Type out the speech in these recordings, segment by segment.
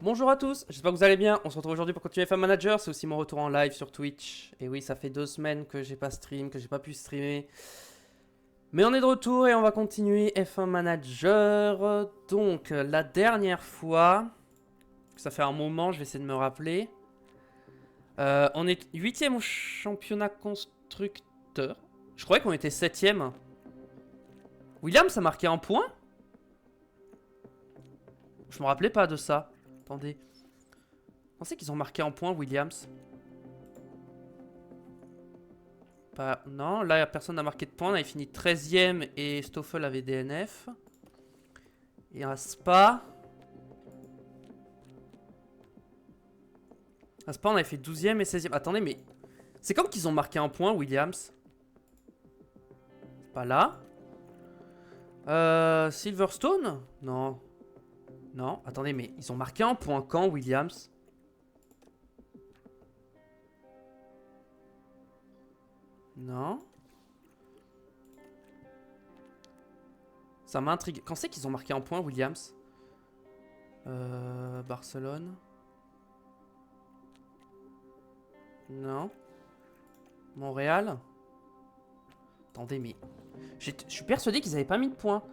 Bonjour à tous, j'espère que vous allez bien. On se retrouve aujourd'hui pour continuer F1 Manager. C'est aussi mon retour en live sur Twitch. Et oui, ça fait 2 semaines que j'ai pas stream, que j'ai pas pu streamer. Mais on est de retour et on va continuer F1 Manager. Donc, la dernière fois, ça fait un moment, je vais essayer de me rappeler. On est 8ème au championnat constructeur. Je croyais qu'on était 7ème. Williams a marqué un point? Je me rappelais pas de ça. Attendez. Je pensais qu'ils ont marqué un point, Williams. Pas... Non, là personne n'a marqué de points. On avait fini 13ème et Stoffel avait DNF. Et à Spa. À Spa, on avait fait 12ème et 16ème. Attendez, mais. C'est comme qu'ils ont marqué un point, Williams. Pas là. Silverstone? Non. Non, attendez, mais ils ont marqué un point quand, Williams? Non. Ça m'intrigue. Quand c'est qu'ils ont marqué un point, Williams? Barcelone. Non. Montréal. Attendez, mais... Je suis persuadé qu'ils avaient pas mis de points.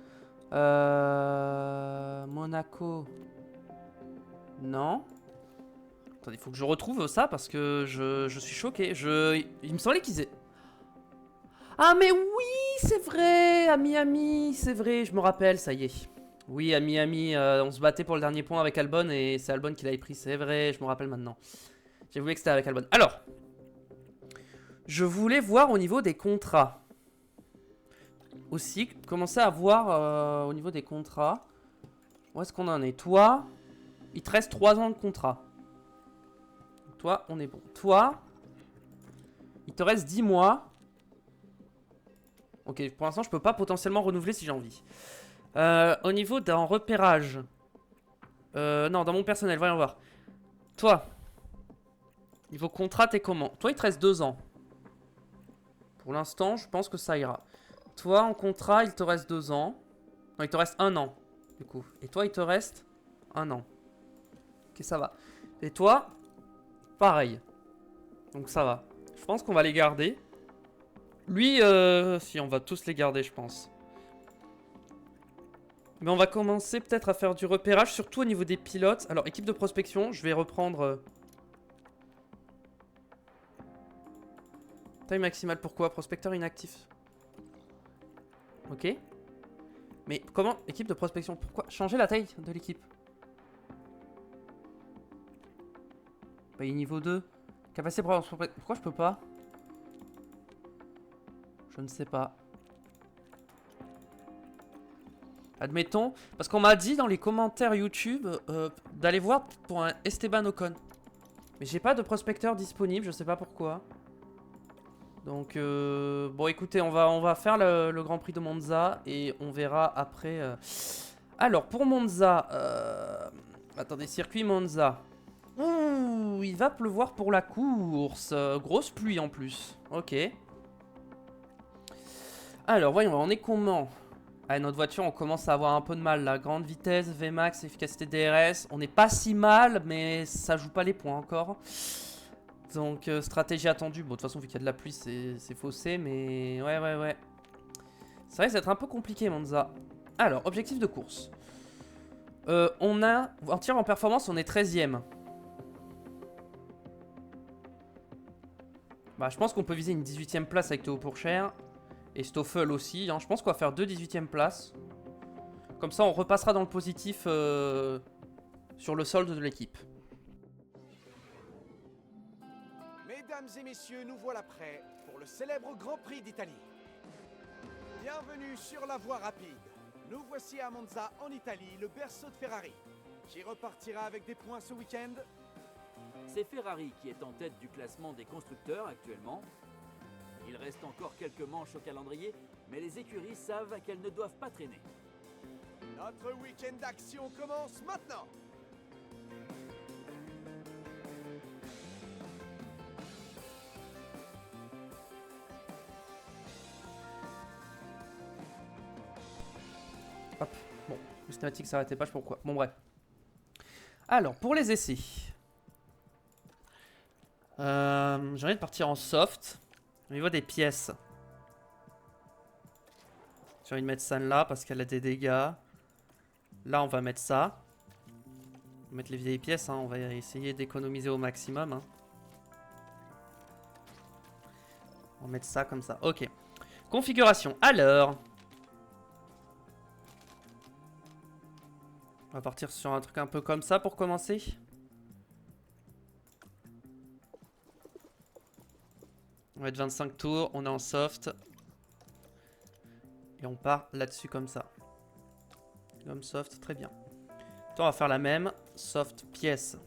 Monaco. Non. Attendez, il faut que je retrouve ça parce que je suis choqué. Il me semblait qu'ils aient... Ah mais oui, c'est vrai, à Miami, c'est vrai, je me rappelle, ça y est. Oui, à Miami, on se battait pour le dernier point avec Albon et c'est Albon qui l'avait pris, c'est vrai, je me rappelle maintenant. J'ai oublié que c'était avec Albon. Alors, je voulais voir au niveau des contrats. Aussi, commencer à voir au niveau des contrats. Où est-ce qu'on en est? Toi, il te reste 3 ans de contrat. Toi, on est bon. Toi, il te reste 10 mois. Ok, pour l'instant, je peux pas potentiellement renouveler si j'ai envie. Au niveau d'un repérage. Non, dans mon personnel, voyons voir. Toi, niveau contrat, t'es comment? Toi, il te reste 2 ans. Pour l'instant, je pense que ça ira. Toi, en contrat, il te reste 2 ans. Non, il te reste 1 an, du coup. Et toi, il te reste 1 an. Ok, ça va. Et toi, pareil. Donc ça va. Je pense qu'on va les garder. Lui, si, on va tous les garder, je pense. Mais on va commencer peut-être à faire du repérage, surtout au niveau des pilotes. Alors, équipe de prospection, je vais reprendre... Taille maximale, pourquoi? Prospecteur inactif. Ok. Mais comment? Équipe de prospection, pourquoi? Changer la taille de l'équipe. Bah, il est niveau 2. Capacité pour... Pourquoi je peux pas? Je ne sais pas. Admettons, parce qu'on m'a dit dans les commentaires YouTube d'aller voir pour un Esteban Ocon. Mais j'ai pas de prospecteur disponible, je sais pas pourquoi. Donc, bon écoutez, on va faire le Grand Prix de Monza et on verra après. Alors, pour Monza, attendez, circuit Monza. Ouh, il va pleuvoir pour la course. Grosse pluie en plus. Ok. Alors, voyons, on est comment? Ah, notre voiture, on commence à avoir un peu de mal là. Grande vitesse, VMAX, efficacité DRS. On n'est pas si mal, mais ça joue pas les points encore. Donc, stratégie attendue. Bon, de toute façon, vu qu'il y a de la pluie, c'est faussé, mais ouais. Ça risque d'être un peu compliqué, Monza. Alors, objectif de course. On a... En tir en performance, on est 13ème. Bah, je pense qu'on peut viser une 18ème place avec Théo Pourchaire. Et Stoffel aussi. Hein. Je pense qu'on va faire 2 18ème places. Comme ça, on repassera dans le positif sur le solde de l'équipe. Mesdames et messieurs, nous voilà prêts pour le célèbre Grand Prix d'Italie. Bienvenue sur la voie rapide. Nous voici à Monza, en Italie, le berceau de Ferrari. Qui repartira avec des points ce week-end? C'est Ferrari qui est en tête du classement des constructeurs actuellement. Il reste encore quelques manches au calendrier, mais les écuries savent qu'elles ne doivent pas traîner. Notre week-end d'action commence maintenant. Hop, bon, le cinématique s'arrêtait pas, je sais pas pourquoi. Bon, bref. Alors, pour les essais. J'ai envie de partir en soft. Au niveau des pièces. J'ai envie de mettre ça là parce qu'elle a des dégâts. Là, on va mettre ça. On va mettre les vieilles pièces, hein. On va essayer d'économiser au maximum. Hein. On va mettre ça comme ça. Ok. Configuration. Alors. On va partir sur un truc un peu comme ça pour commencer. On va être 25 tours. On est en soft. Et on part là-dessus comme ça. Comme soft, très bien. Toi, on va faire la même. Soft pièce.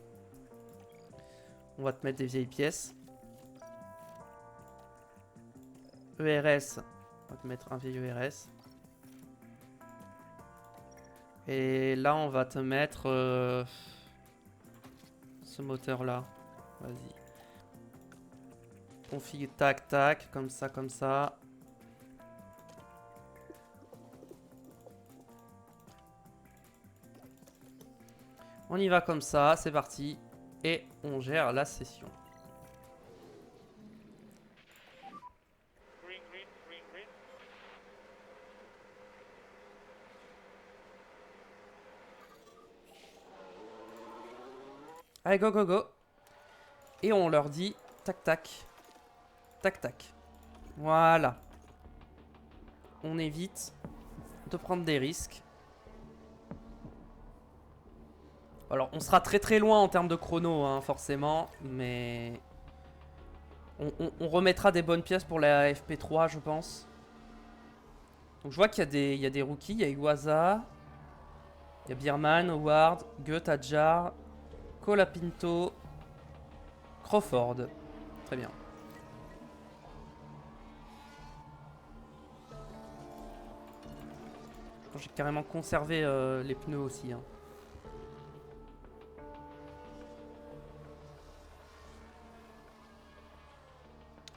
On va te mettre des vieilles pièces. ERS. On va te mettre un vieil ERS. Et là, on va te mettre ce moteur-là. Vas-y. Config, tac, tac. Comme ça, comme ça. On y va comme ça, c'est parti. Et on gère la session. Allez, go, go, go. Et on leur dit tac, tac. Tac, tac. Voilà. On évite de prendre des risques. Alors, on sera très très loin en termes de chrono, hein, forcément. Mais on remettra des bonnes pièces pour la FP3, je pense. Donc, je vois qu'il y a des rookies. Il y a Iwasa. Il y a Bierman, Howard, Goethe, Adjar, Colapinto, Crawford. Très bien. J'ai carrément conservé les pneus aussi. Hein.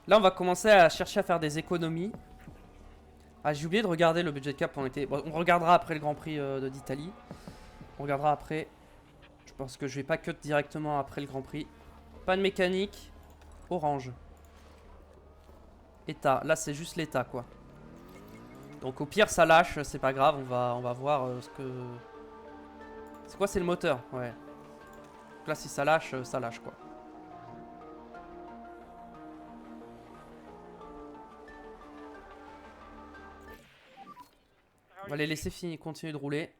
Là, on va commencer à chercher à faire des économies. Ah, j'ai oublié de regarder le budget cap. Bon, on regardera après le Grand Prix d'Italie. On regardera après. Je pense que je vais pas cut directement après le Grand Prix. Pas de mécanique. Orange. État. Là, c'est juste l'état, quoi. Donc, au pire, ça lâche. C'est pas grave. On va voir ce que... C'est quoi? C'est le moteur. Ouais. Donc là, si ça lâche, quoi. On va les laisser continuer de rouler.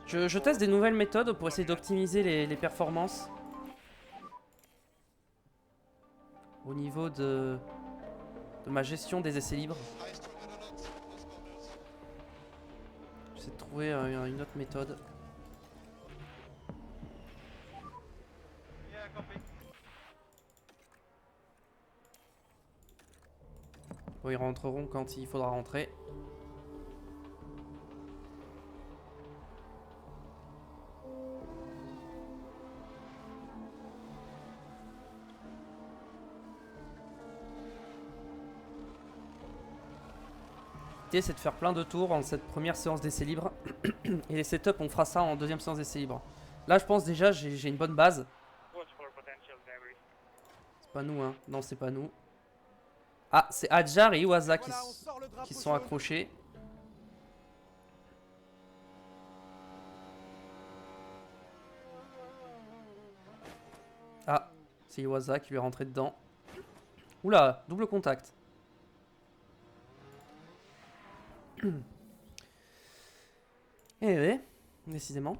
Je teste des nouvelles méthodes pour essayer d'optimiser les performances. Au niveau de ma gestion des essais libres. J'essaie de trouver une autre méthode. Bon, ils rentreront quand il faudra rentrer. L'idée, c'est de faire plein de tours en cette première séance d'essai libre. Et les setups, on fera ça en deuxième séance d'essai libre. Là, je pense déjà, j'ai une bonne base. C'est pas nous, hein. Non, c'est pas nous. Ah, c'est Adjar et Iwasa qui sont accrochés. Ah, c'est Iwasa qui lui est rentré dedans. Oula, double contact. Eh ouais, décidément.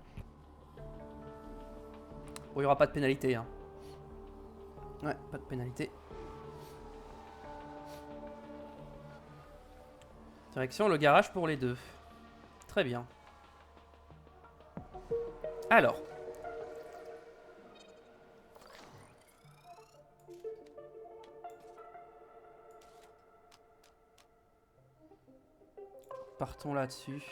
Bon, il n'y aura pas de pénalité. Hein. Ouais, pas de pénalité. Direction le garage pour les deux. Très bien. Alors. Partons là-dessus.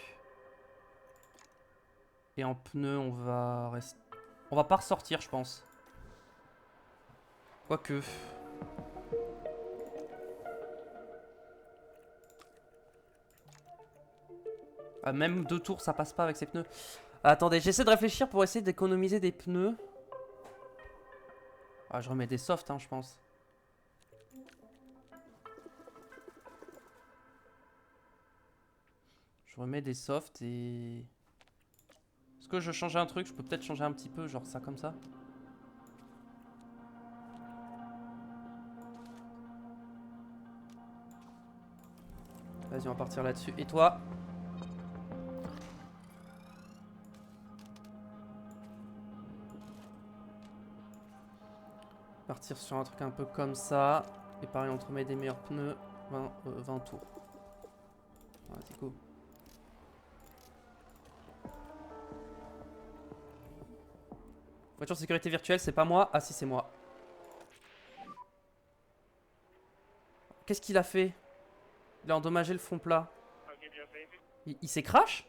Et en pneu, on va rester... On va pas ressortir, je pense. Quoique... Ah, même 2 tours, ça passe pas avec ces pneus. Attendez, j'essaie de réfléchir pour essayer d'économiser des pneus. Ah, je remets des softs, hein, je pense. Je remets des softs et... Est-ce que je change un truc? Je peux peut-être changer un petit peu, genre ça comme ça. Vas-y, on va partir là-dessus. Et toi? Partir sur un truc un peu comme ça. Et pareil, on te remet des meilleurs pneus. 20 tours. Vas-y, go. Voiture sécurité virtuelle, c'est pas moi. Ah si, c'est moi. Qu'est-ce qu'il a fait? Il a endommagé le fond plat. Il s'est crash?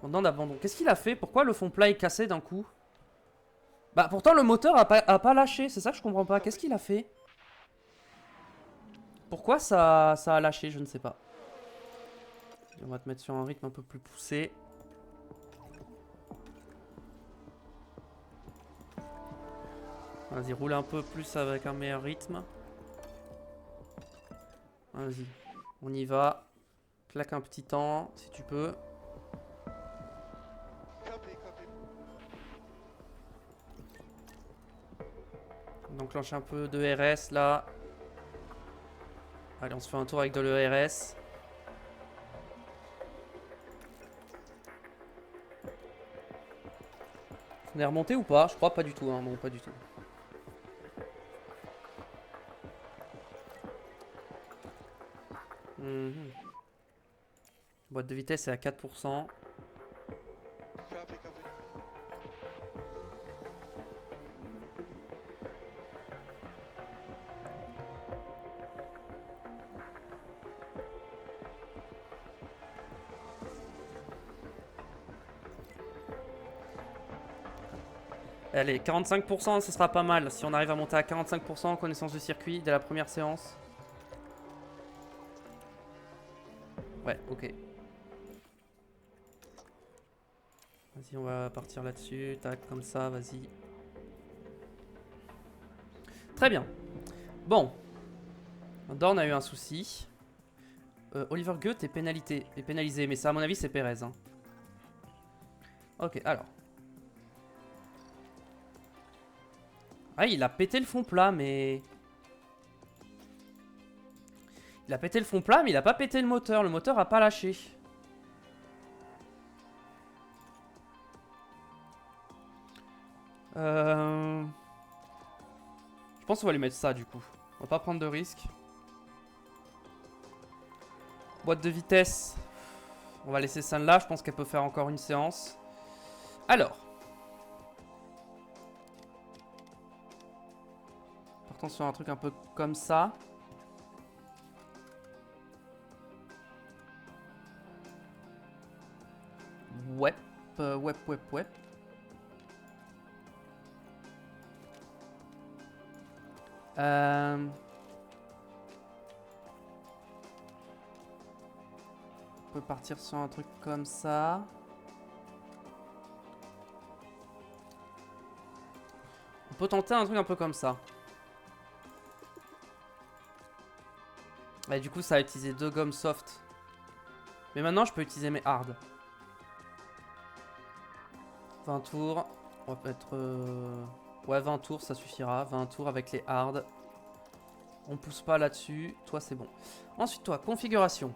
Demande d'abandon. Qu'est-ce qu'il a fait? Pourquoi le fond plat est cassé d'un coup? Bah pourtant le moteur a pas lâché. C'est ça que je comprends pas. Qu'est-ce qu'il a fait? Pourquoi ça a lâché? Je ne sais pas. On va te mettre sur un rythme un peu plus poussé. Vas-y, roule un peu plus avec un meilleur rythme. Vas-y, on y va. Claque un petit temps, si tu peux. On enclenche un peu de RS là. Allez, on se fait un tour avec de l'ERS. On est remonté ou pas? Je crois pas du tout, hein. Non, pas du tout. Boîte de vitesse est à 4%. Allez, 45%, ce sera pas mal. Si on arrive à monter à 45% en connaissance du circuit dès la première séance. Ouais, ok. Vas-y, on va partir là-dessus. Tac, comme ça, vas-y. Très bien. Bon. Dorn a eu un souci. Oliver Goethe est pénalisé. Mais ça, à mon avis, c'est Pérez. Hein. Ok, alors. Ah, il a pété le fond plat, mais... Il a pété le fond plat, mais il a pas pété le moteur. Le moteur a pas lâché. Je pense qu'on va lui mettre ça, du coup. On va pas prendre de risques. Boîte de vitesse. On va laisser celle-là. Je pense qu'elle peut faire encore une séance. Alors. Partons sur un truc un peu comme ça. Ouais. Ouais. On peut partir sur un truc comme ça. On peut tenter un truc un peu comme ça. Et du coup, ça a utilisé 2 gommes soft. Mais maintenant, je peux utiliser mes hard. 20 tours. On va mettre... Ouais, 20 tours, ça suffira. 20 tours avec les hard. On pousse pas là-dessus. Toi, c'est bon. Ensuite, toi, configuration.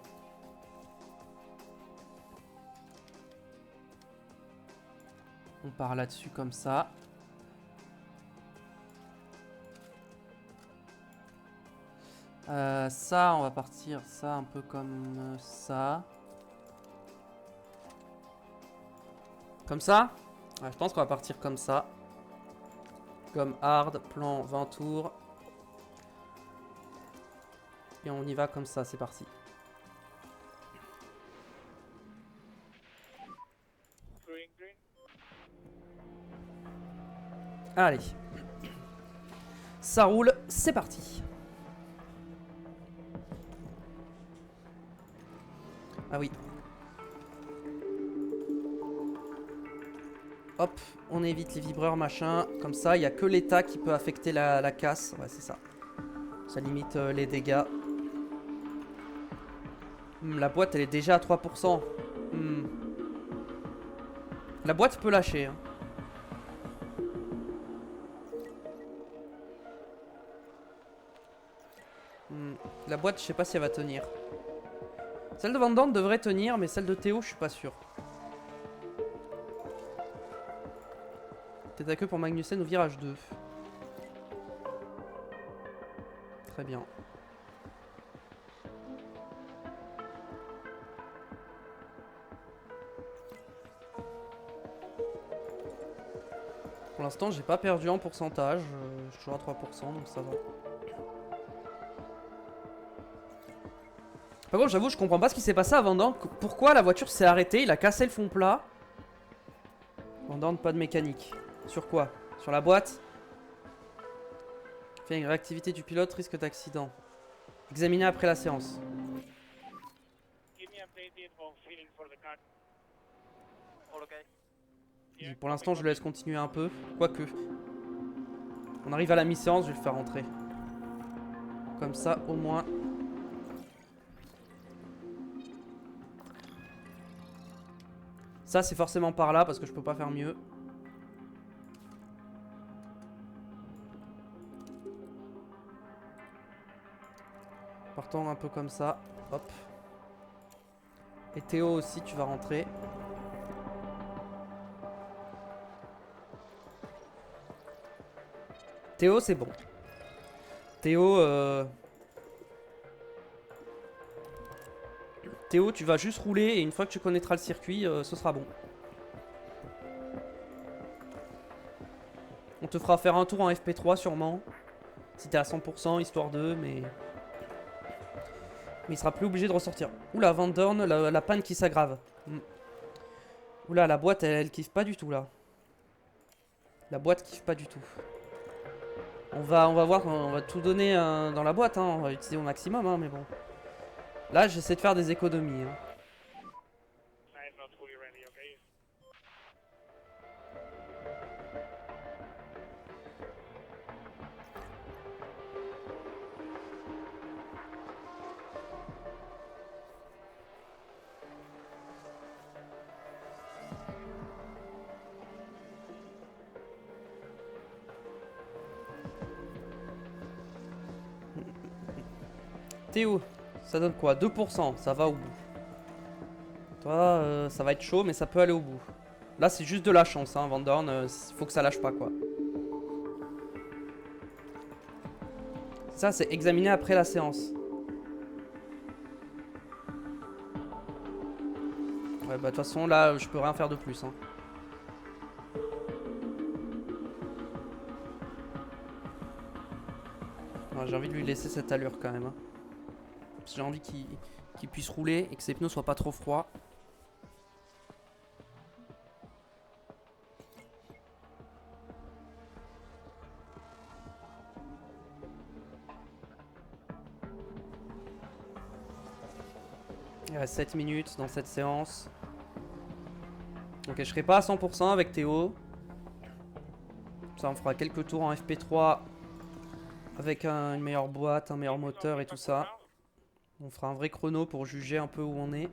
On part là-dessus comme ça. Ça, on va partir ça un peu comme ça. Comme ça? Ouais, je pense qu'on va partir comme ça. Comme hard, plan 20 tours. Et on y va comme ça, c'est parti. Allez. Ça roule, c'est parti. Ah oui, Hop, on évite les vibreurs, machin. Comme ça, il n'y a que l'état qui peut affecter la casse. Ouais, c'est ça. Ça limite les dégâts. La boîte, elle est déjà à 3%. La boîte peut lâcher. Hein. La boîte, je sais pas si elle va tenir. Celle de Van Dorn devrait tenir, mais celle de Théo, je suis pas sûr. Tête à queue pour Magnussen au virage 2. Très bien. Pour l'instant, j'ai pas perdu en pourcentage. Je suis toujours à 3%, donc ça va. Par contre, j'avoue, je comprends pas ce qui s'est passé à Van Dorn. Pourquoi la voiture s'est arrêtée? Il a cassé le fond plat. Van Dorn, pas de mécanique. Sur quoi? Sur la boîte? Fait une réactivité du pilote, risque d'accident. Examiner après la séance. Pour l'instant, je le laisse continuer un peu. Quoique. On arrive à la mi-séance, je vais le faire rentrer. Comme ça, au moins. Ça, c'est forcément par là, parce que je peux pas faire mieux. Partons un peu comme ça. Hop. Et Théo aussi, tu vas rentrer. Théo, c'est bon. Théo, Théo, tu vas juste rouler et une fois que tu connaîtras le circuit, ce sera bon. On te fera faire un tour en FP3 sûrement. Si t'es à 100%, histoire de, mais il sera plus obligé de ressortir. Oula, Van Dorn, la panne qui s'aggrave. Oula, la boîte, elle kiffe pas du tout là. La boîte kiffe pas du tout. On va voir, on va tout donner dans la boîte, hein. On va utiliser au maximum, hein, mais bon. Là, j'essaie de faire des économies. Hein. Théo, ça donne quoi? 2%, ça va au bout. Toi, ça va être chaud, mais ça peut aller au bout. Là, c'est juste de la chance, hein, Van Dorn. Faut que ça lâche pas, quoi. Ça, c'est examiné après la séance. Ouais, bah, de toute façon, là, je peux rien faire de plus, hein. J'ai envie de lui laisser cette allure, quand même, hein. J'ai envie qu'il puisse rouler et que ses pneus soient pas trop froids. Il reste 7 minutes dans cette séance. Ok, je serai pas à 100% avec Théo. Ça, on fera quelques tours en FP3 avec une meilleure boîte, un meilleur moteur et tout ça. On fera un vrai chrono pour juger un peu où on est.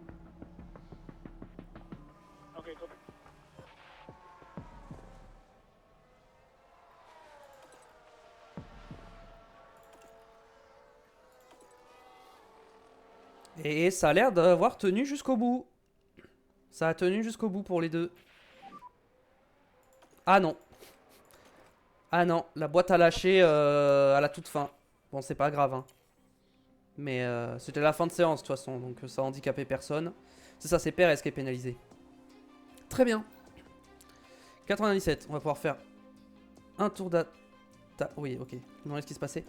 Et ça a l'air d'avoir tenu jusqu'au bout. Ça a tenu jusqu'au bout pour les deux. Ah non. Ah non, la boîte a lâché à la toute fin. Bon, c'est pas grave, hein. Mais c'était la fin de séance de toute façon, donc ça a handicapé personne. C'est ça, c'est Perez qui est pénalisé. Très bien. 97, on va pouvoir faire un tour d'attaque. Oui, ok. Non, qu'est-ce qui se passait?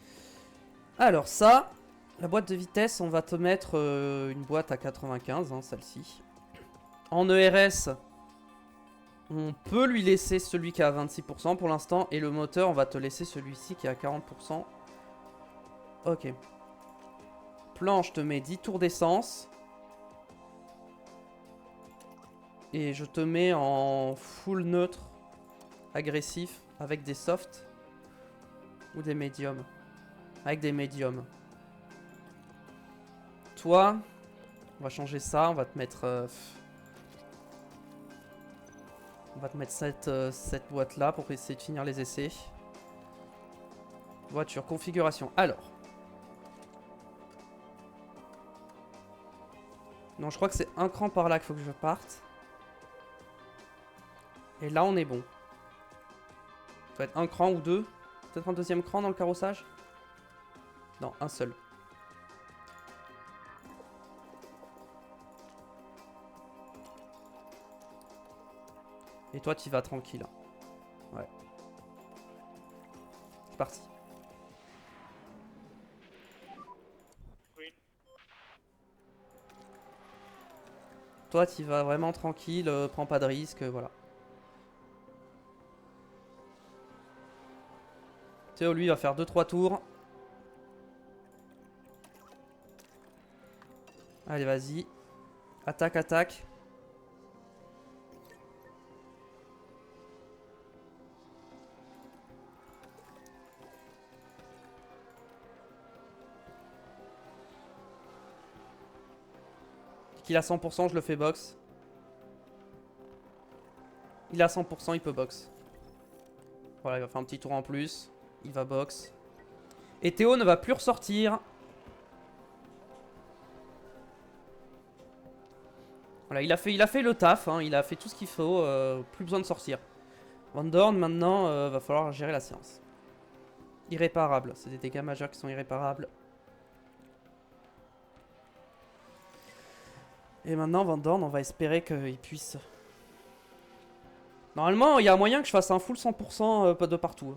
Alors ça, la boîte de vitesse, on va te mettre une boîte à 95, hein, celle-ci. En ERS, on peut lui laisser celui qui est à 26% pour l'instant. Et le moteur, on va te laisser celui-ci qui est à 40%. Ok. Plan, je te mets 10 tours d'essence. Et je te mets en full neutre agressif avec des softs ou des médiums? Avec des médiums. Toi, on va changer ça, on va te mettre... on va te mettre cette boîte là pour essayer de finir les essais. Voiture, configuration. Alors. Non, je crois que c'est un cran par là qu'il faut que je parte. Et là, on est bon. Ça va être un cran ou deux. Peut-être un deuxième cran dans le carrossage? Non, un seul. Et toi, tu vas tranquille. Ouais. C'est parti. Toi, tu vas vraiment tranquille, prends pas de risque, voilà. Théo, lui, va faire 2-3 tours. Allez, vas-y. Attaque, attaque. Qu'il a 100%, je le fais box. Il a 100%, il peut box. Voilà, il va faire un petit tour en plus. Il va box. Et Théo ne va plus ressortir. Voilà, il a fait le taf, hein, il a fait tout ce qu'il faut. Plus besoin de sortir. Van Dorn, maintenant, va falloir gérer la séance. Irréparable. C'est des dégâts majeurs qui sont irréparables. Et maintenant, Van Dorn, on va espérer qu'il puisse... Normalement, il y a moyen que je fasse un full 100% de partout.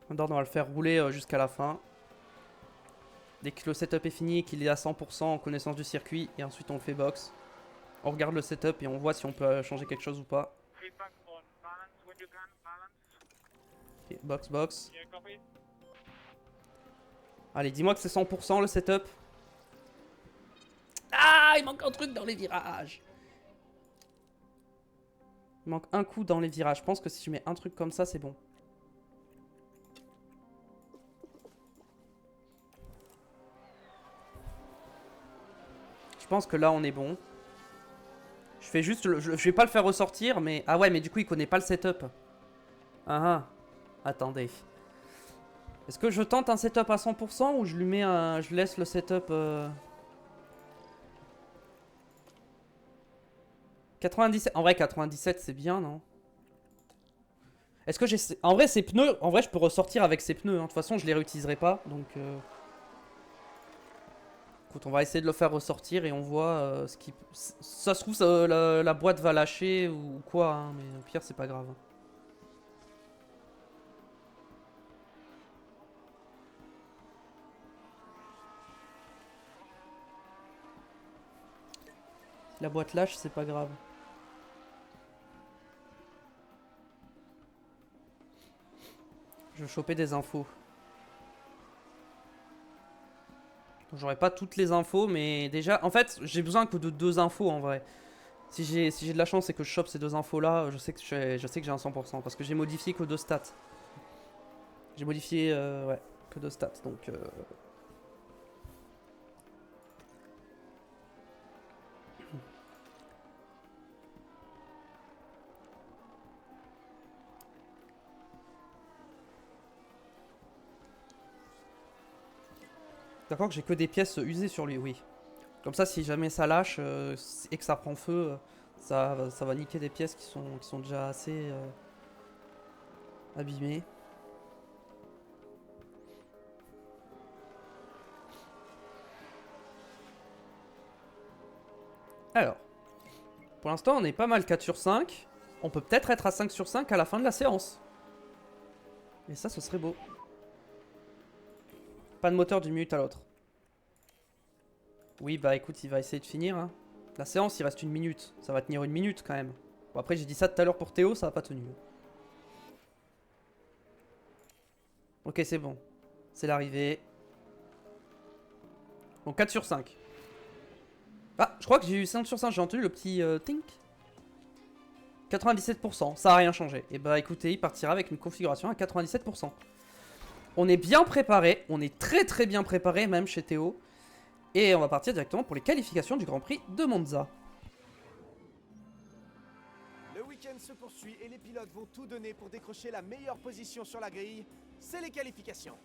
Van Dorn, on va le faire rouler jusqu'à la fin. Dès que le setup est fini et qu'il est à 100% en connaissance du circuit, et ensuite on le fait box. On regarde le setup et on voit si on peut changer quelque chose ou pas. Okay, box, box. Allez, dis-moi que c'est 100% le setup. Ah, il manque un truc dans les virages. Il manque un coup dans les virages. Je pense que si je mets un truc comme ça, c'est bon. Je pense que là, on est bon. Je fais juste... je vais pas le faire ressortir, mais... Ah ouais, mais du coup, il connaît pas le setup. Ah ah. Attendez. Est-ce que je tente un setup à 100% ou je lui mets un... Je laisse le setup... 97. En vrai, 97, c'est bien, non? Est-ce que j'ai... En vrai, ces pneus... En vrai, je peux ressortir avec ces pneus. Hein. De toute façon, je les réutiliserai pas, donc... Écoute, on va essayer de le faire ressortir et on voit ce qui... Ça se trouve, la boîte va lâcher ou quoi, hein, mais au pire, c'est pas grave. Si la boîte lâche, c'est pas grave. Je vais choper des infos. J'aurai pas toutes les infos, mais déjà... En fait, j'ai besoin que de 2 infos, en vrai. Si j'ai de la chance et que je chope ces 2 infos-là, je sais que j'ai un 100%. Parce que j'ai modifié que 2 stats. J'ai modifié, ouais, que 2 stats, donc... D'accord que j'ai que des pièces usées sur lui, oui. Comme ça, si jamais ça lâche et que ça prend feu, ça va niquer des pièces qui sont déjà assez abîmées. Alors, pour l'instant, on est pas mal 4 sur 5. On peut peut-être être à 5 sur 5 à la fin de la séance. Et ça, ce serait beau. Pas de moteur d'une minute à l'autre. Oui, bah écoute, il va essayer de finir. Hein. La séance, il reste 1 minute. Ça va tenir 1 minute quand même. Bon, après, j'ai dit ça tout à l'heure pour Théo, ça n'a pas tenu. Ok, c'est bon. C'est l'arrivée. Bon, 4 sur 5. Ah, je crois que j'ai eu 5 sur 5. J'ai entendu le petit tink. 97%, ça a rien changé. Et bah écoutez, il partira avec une configuration à 97%. On est bien préparé. On est très très bien préparé, même chez Théo. Et on va partir directement pour les qualifications du Grand Prix de Monza. Le week-end se poursuit et les pilotes vont tout donner pour décrocher la meilleure position sur la grille. C'est les qualifications.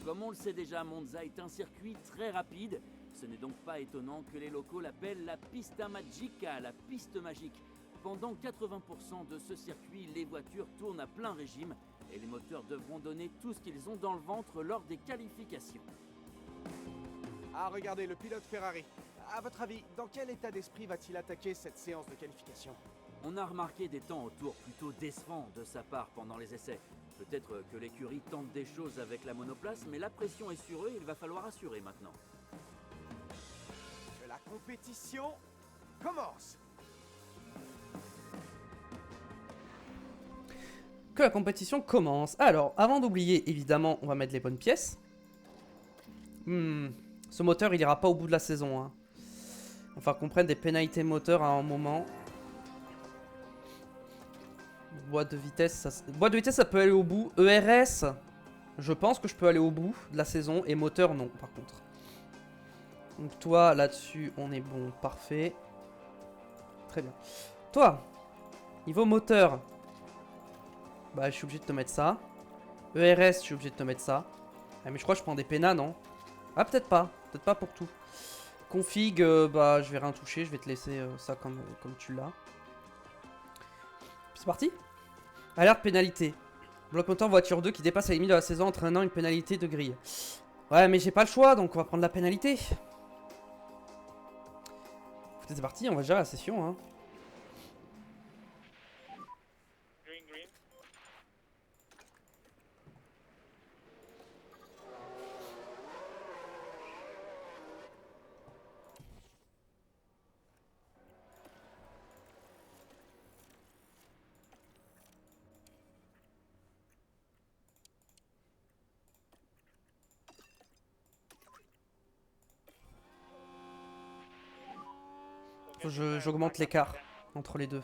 Comme on le sait déjà, Monza est un circuit très rapide. Ce n'est donc pas étonnant que les locaux l'appellent la Pista Magica, la piste magique. Pendant 80% de ce circuit, les voitures tournent à plein régime et les moteurs devront donner tout ce qu'ils ont dans le ventre lors des qualifications. Ah, regardez, le pilote Ferrari. À votre avis, dans quel état d'esprit va-t-il attaquer cette séance de qualification? On a remarqué des temps autour plutôt décevants de sa part pendant les essais. Peut-être que l'écurie tente des choses avec la monoplace, mais la pression est sur eux et il va falloir assurer maintenant. Que la compétition commence. Que la compétition commence. Alors, avant d'oublier, évidemment, on va mettre les bonnes pièces. Ce moteur, il ira pas au bout de la saison. Hein. Enfin, qu'on prenne des pénalités moteur à un moment. Boîte de vitesse, ça peut aller au bout. ERS, je pense que je peux aller au bout de la saison. Et moteur, non, par contre. Donc toi, là-dessus, on est bon. Parfait. Très bien. Toi, niveau moteur, bah, je suis obligé de te mettre ça. ERS, je suis obligé de te mettre ça. Ah, mais je crois que je prends des pénas, non? Ah, peut-être pas. Peut-être pas pour tout. Config, bah, je vais rien toucher. Je vais te laisser ça comme tu l'as. C'est parti. Alerte pénalité. Bloc moteur voiture 2 qui dépasse la limite de la saison entraînant une pénalité de grille. Ouais, mais j'ai pas le choix, donc on va prendre la pénalité. Écoutez, c'est parti, on va gérer la session. Hein. J'augmente l'écart entre les deux.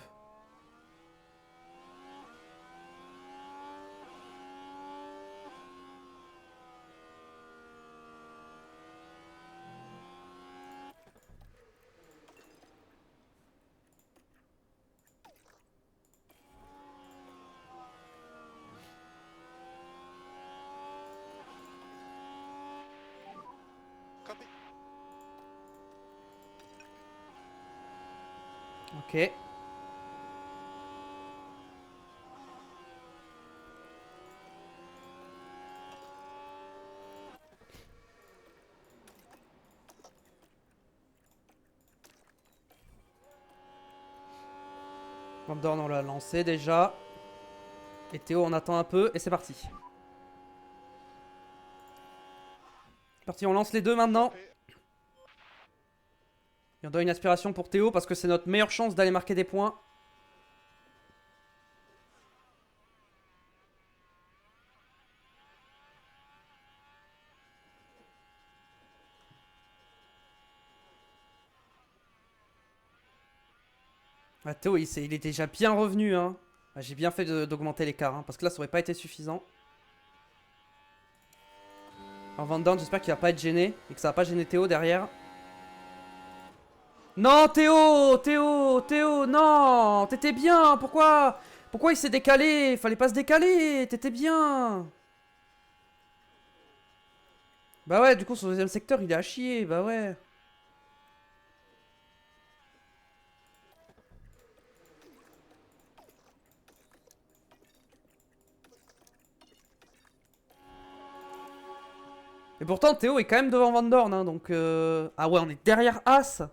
Ok. Vandoorne, on l'a lancé déjà. Et Théo, on attend un peu. Et c'est parti. C'est parti, on lance les deux maintenant. Et on donne une aspiration pour Théo parce que c'est notre meilleure chance d'aller marquer des points. Ah, Théo, il est déjà bien revenu. Hein. Ah, j'ai bien fait d'augmenter l'écart. Hein, parce que là, ça aurait pas été suffisant. Alors, Vandoorne, j'espère qu'il va pas être gêné. Et que ça va pas gêner Théo derrière. Non, Théo! Théo! Théo! Non! T'étais bien! Pourquoi il s'est décalé? Fallait pas se décaler! T'étais bien! Bah ouais, du coup, son deuxième secteur, il est à chier. Bah ouais. Et pourtant, Théo est quand même devant Vandoorne, hein, donc... Ah ouais, on est derrière As.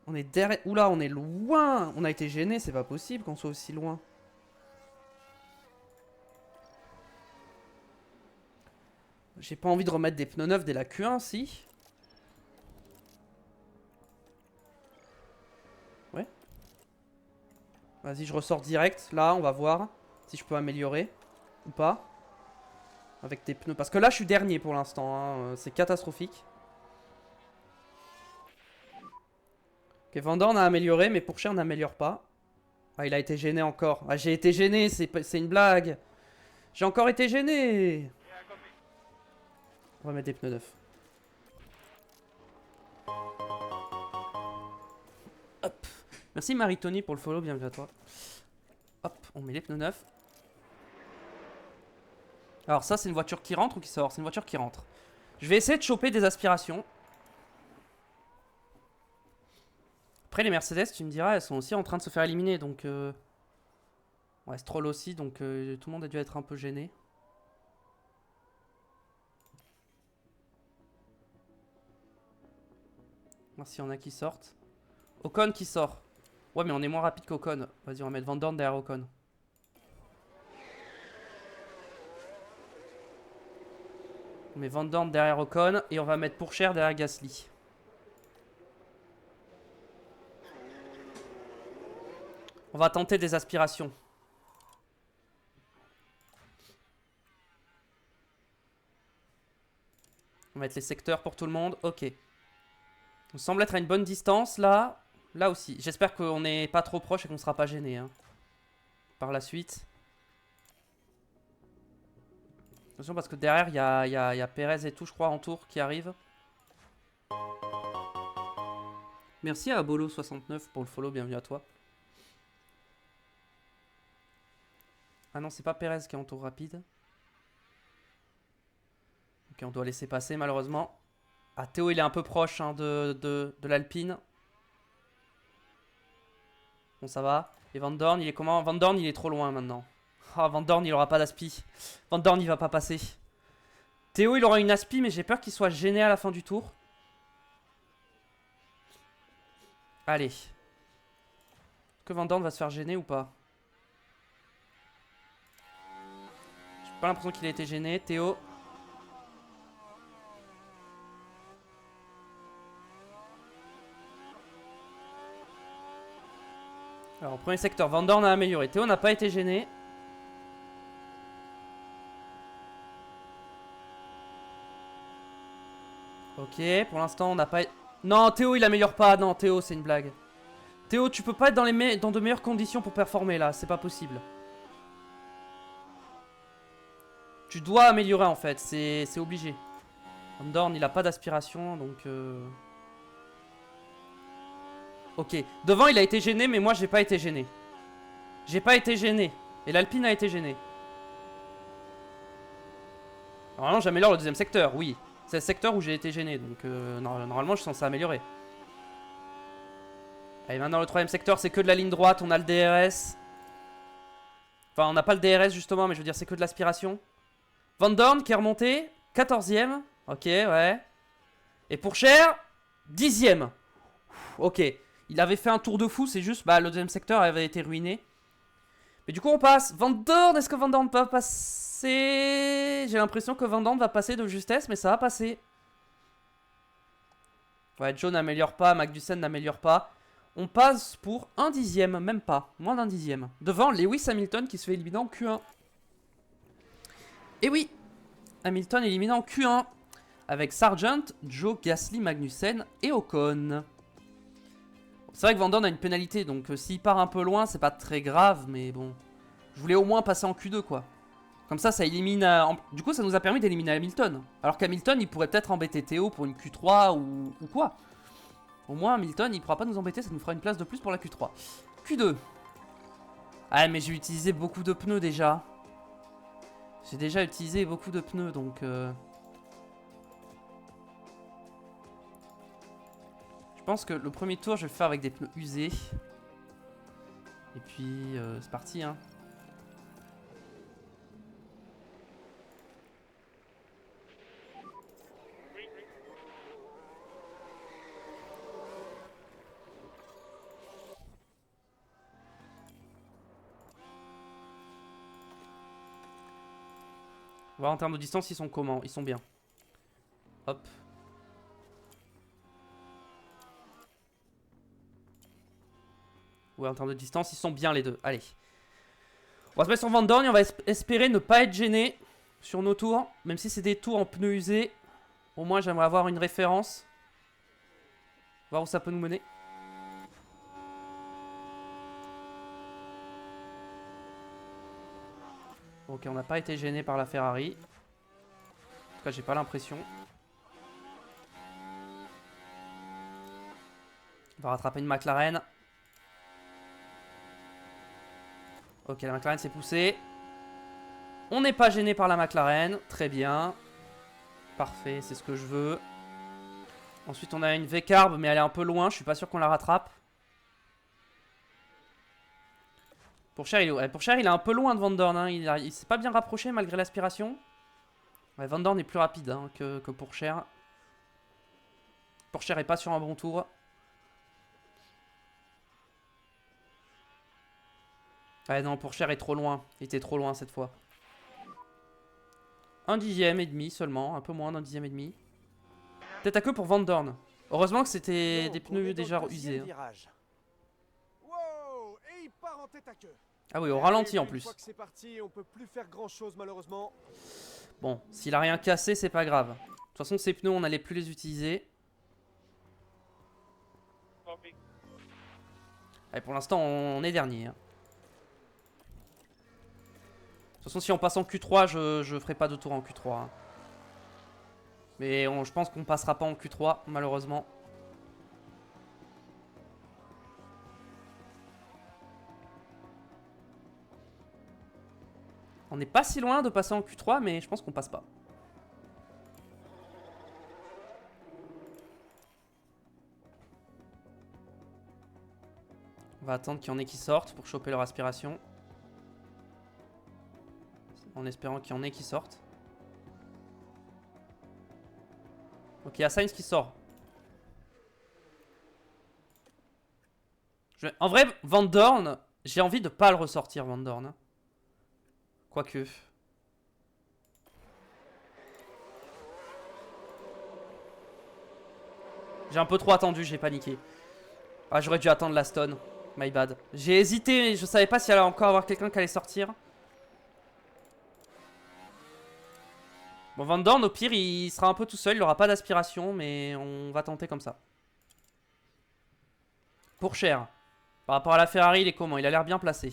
On est derrière... Oula, on est loin. On a été gêné, c'est pas possible qu'on soit aussi loin. J'ai pas envie de remettre des pneus neufs dès la Q1, si. Vas-y, je ressors direct. Là, on va voir si je peux améliorer ou pas. Avec tes pneus. Parce que là, je suis dernier pour l'instant. Hein. C'est catastrophique. Ok, Van Dorn a amélioré, mais Pourchaire n'améliore pas. Ah, il a été gêné encore. Ah, j'ai été gêné, c'est une blague. J'ai encore été gêné. On va mettre des pneus neufs. Hop. Merci Marie-Tony pour le follow, bienvenue à toi. Hop, on met les pneus neufs. Alors ça, c'est une voiture qui rentre ou qui sort? C'est une voiture qui rentre. Je vais essayer de choper des aspirations. Après, les Mercedes, tu me diras, elles sont aussi en train de se faire éliminer, donc... Ouais, Stroll aussi, donc tout le monde a dû être un peu gêné. Voir s'il y en a qui sortent. Ocon qui sort. Ouais, mais on est moins rapide qu'Ocon. Vas-y, on va mettre Van Dorn derrière Ocon. On met Van Dorn derrière Ocon et on va mettre Pourchaire derrière Gasly. On va tenter des aspirations. On va mettre les secteurs pour tout le monde. Ok. On semble être à une bonne distance là. Là aussi. J'espère qu'on n'est pas trop proche et qu'on ne sera pas gêné. Hein. Par la suite. Attention parce que derrière il y a Perez et tout, je crois, en tour qui arrive. Merci à Abolo69 pour le follow, bienvenue à toi. Ah non, c'est pas Perez qui est en tour rapide. Ok, on doit laisser passer malheureusement. Ah, Théo il est un peu proche hein, de l'Alpine. Bon, ça va. Et Van Dorn, il est comment? Van Dorn, il est trop loin maintenant. Ah, Van Dorn, il aura pas d'aspi. Van Dorn, il va pas passer. Théo, il aura une aspi, mais j'ai peur qu'il soit gêné à la fin du tour. Allez. Est-ce que Van Dorn va se faire gêner ou pas? J'ai pas l'impression qu'il a été gêné. Théo. Alors, premier secteur, Van Dorn a amélioré. Théo n'a pas été gêné. Ok, pour l'instant, on n'a pas... Non, Théo, il améliore pas. Non, Théo, c'est une blague. Théo, tu peux pas être dans de meilleures conditions pour performer, là. C'est pas possible. Tu dois améliorer, en fait. C'est obligé. Van Dorn, il a pas d'aspiration, donc... Ok, devant il a été gêné, mais moi j'ai pas été gêné. J'ai pas été gêné. Et l'Alpine a été gêné. Normalement j'améliore le deuxième secteur, oui. C'est le secteur où j'ai été gêné, donc normalement je suis censé améliorer. Allez, maintenant le troisième secteur c'est que de la ligne droite, on a le DRS. Enfin on n'a pas le DRS justement, mais je veux dire c'est que de l'aspiration. Van Dorn qui est remonté, 14ème. Ok, ouais. Et Pourchaire, 10ème. Ok. Il avait fait un tour de fou, c'est juste, bah le deuxième secteur avait été ruiné. Mais du coup on passe. Van Dorn, est-ce que Van Dorn va passer? J'ai l'impression que Van Dorn va passer de justesse, mais ça va passer. Ouais, Joe n'améliore pas, Magnussen n'améliore pas. On passe pour un dixième, même pas, moins d'un dixième. Devant Lewis Hamilton qui se fait éliminer en Q1. Et oui, Hamilton éliminé en Q1. Avec Sargent, Joe, Gasly, Magnussen et Ocon. C'est vrai que Van Dorn a une pénalité, donc s'il part un peu loin, c'est pas très grave, mais bon. Je voulais au moins passer en Q2, quoi. Comme ça élimine... Du coup, ça nous a permis d'éliminer Hamilton. Alors qu'Hamilton, il pourrait peut-être embêter Théo pour une Q3 ou quoi. Au moins, Hamilton, il pourra pas nous embêter, ça nous fera une place de plus pour la Q3. Q2. Ah, mais j'ai utilisé beaucoup de pneus déjà. J'ai déjà utilisé beaucoup de pneus, donc... Je pense que le premier tour, je vais le faire avec des pneus usés. Et puis, c'est parti, hein. On va voir en termes de distance, ils sont comment? Ils sont bien. Hop. Ouais, en termes de distance, ils sont bien les deux. Allez. On va se mettre sur Van Dorn et on va espérer ne pas être gêné sur nos tours. Même si c'est des tours en pneus usés. Au moins, j'aimerais avoir une référence. Voir où ça peut nous mener. Ok, on n'a pas été gêné par la Ferrari. En tout cas, j'ai pas l'impression. On va rattraper une McLaren. Ok, la McLaren s'est poussée. On n'est pas gêné par la McLaren. Très bien. Parfait, c'est ce que je veux. Ensuite, on a une V-Carb, mais elle est un peu loin. Je suis pas sûr qu'on la rattrape. Pourchaire, il est un peu loin de Van Dorn. Hein. Il s'est pas bien rapproché malgré l'aspiration. Ouais, Van Dorn est plus rapide hein, que Pourchaire. Pourchaire est pas sur un bon tour. Ouais, non, Pourchaire est trop loin. Il était trop loin cette fois. 1 dixième et demi seulement. Un peu moins d'1 dixième et demi. Tête à queue pour Van Dorn. Heureusement que c'était des pneus déjà usés. Hein. Wow, et il part en tête à queue. Ah oui, au ralenti en plus. Une fois que c'est parti, on peut plus faire grand chose malheureusement. Bon, s'il a rien cassé, c'est pas grave. De toute façon, ces pneus, on n'allait plus les utiliser. Allez, pour l'instant, on est dernier. Hein. De toute façon, si on passe en Q3, je ferai pas de tour en Q3. Hein. Mais je pense qu'on passera pas en Q3, malheureusement. On n'est pas si loin de passer en Q3, mais je pense qu'on passe pas. On va attendre qu'il y en ait qui sortent pour choper leur aspiration. En espérant qu'il y en ait qui sortent. Ok, il y a Sainz qui sort. En vrai, Van Dorn, j'ai envie de pas le ressortir, Van Dorn. Hein. Quoique. J'ai un peu trop attendu, j'ai paniqué. Ah, j'aurais dû attendre la stone. My bad. J'ai hésité, je savais pas s'il allait encore avoir quelqu'un qui allait sortir. Bon, Van Dorn, au pire, il sera un peu tout seul, il aura pas d'aspiration, mais on va tenter comme ça. Pour cher. Par rapport à la Ferrari, il est comment? Il a l'air bien placé.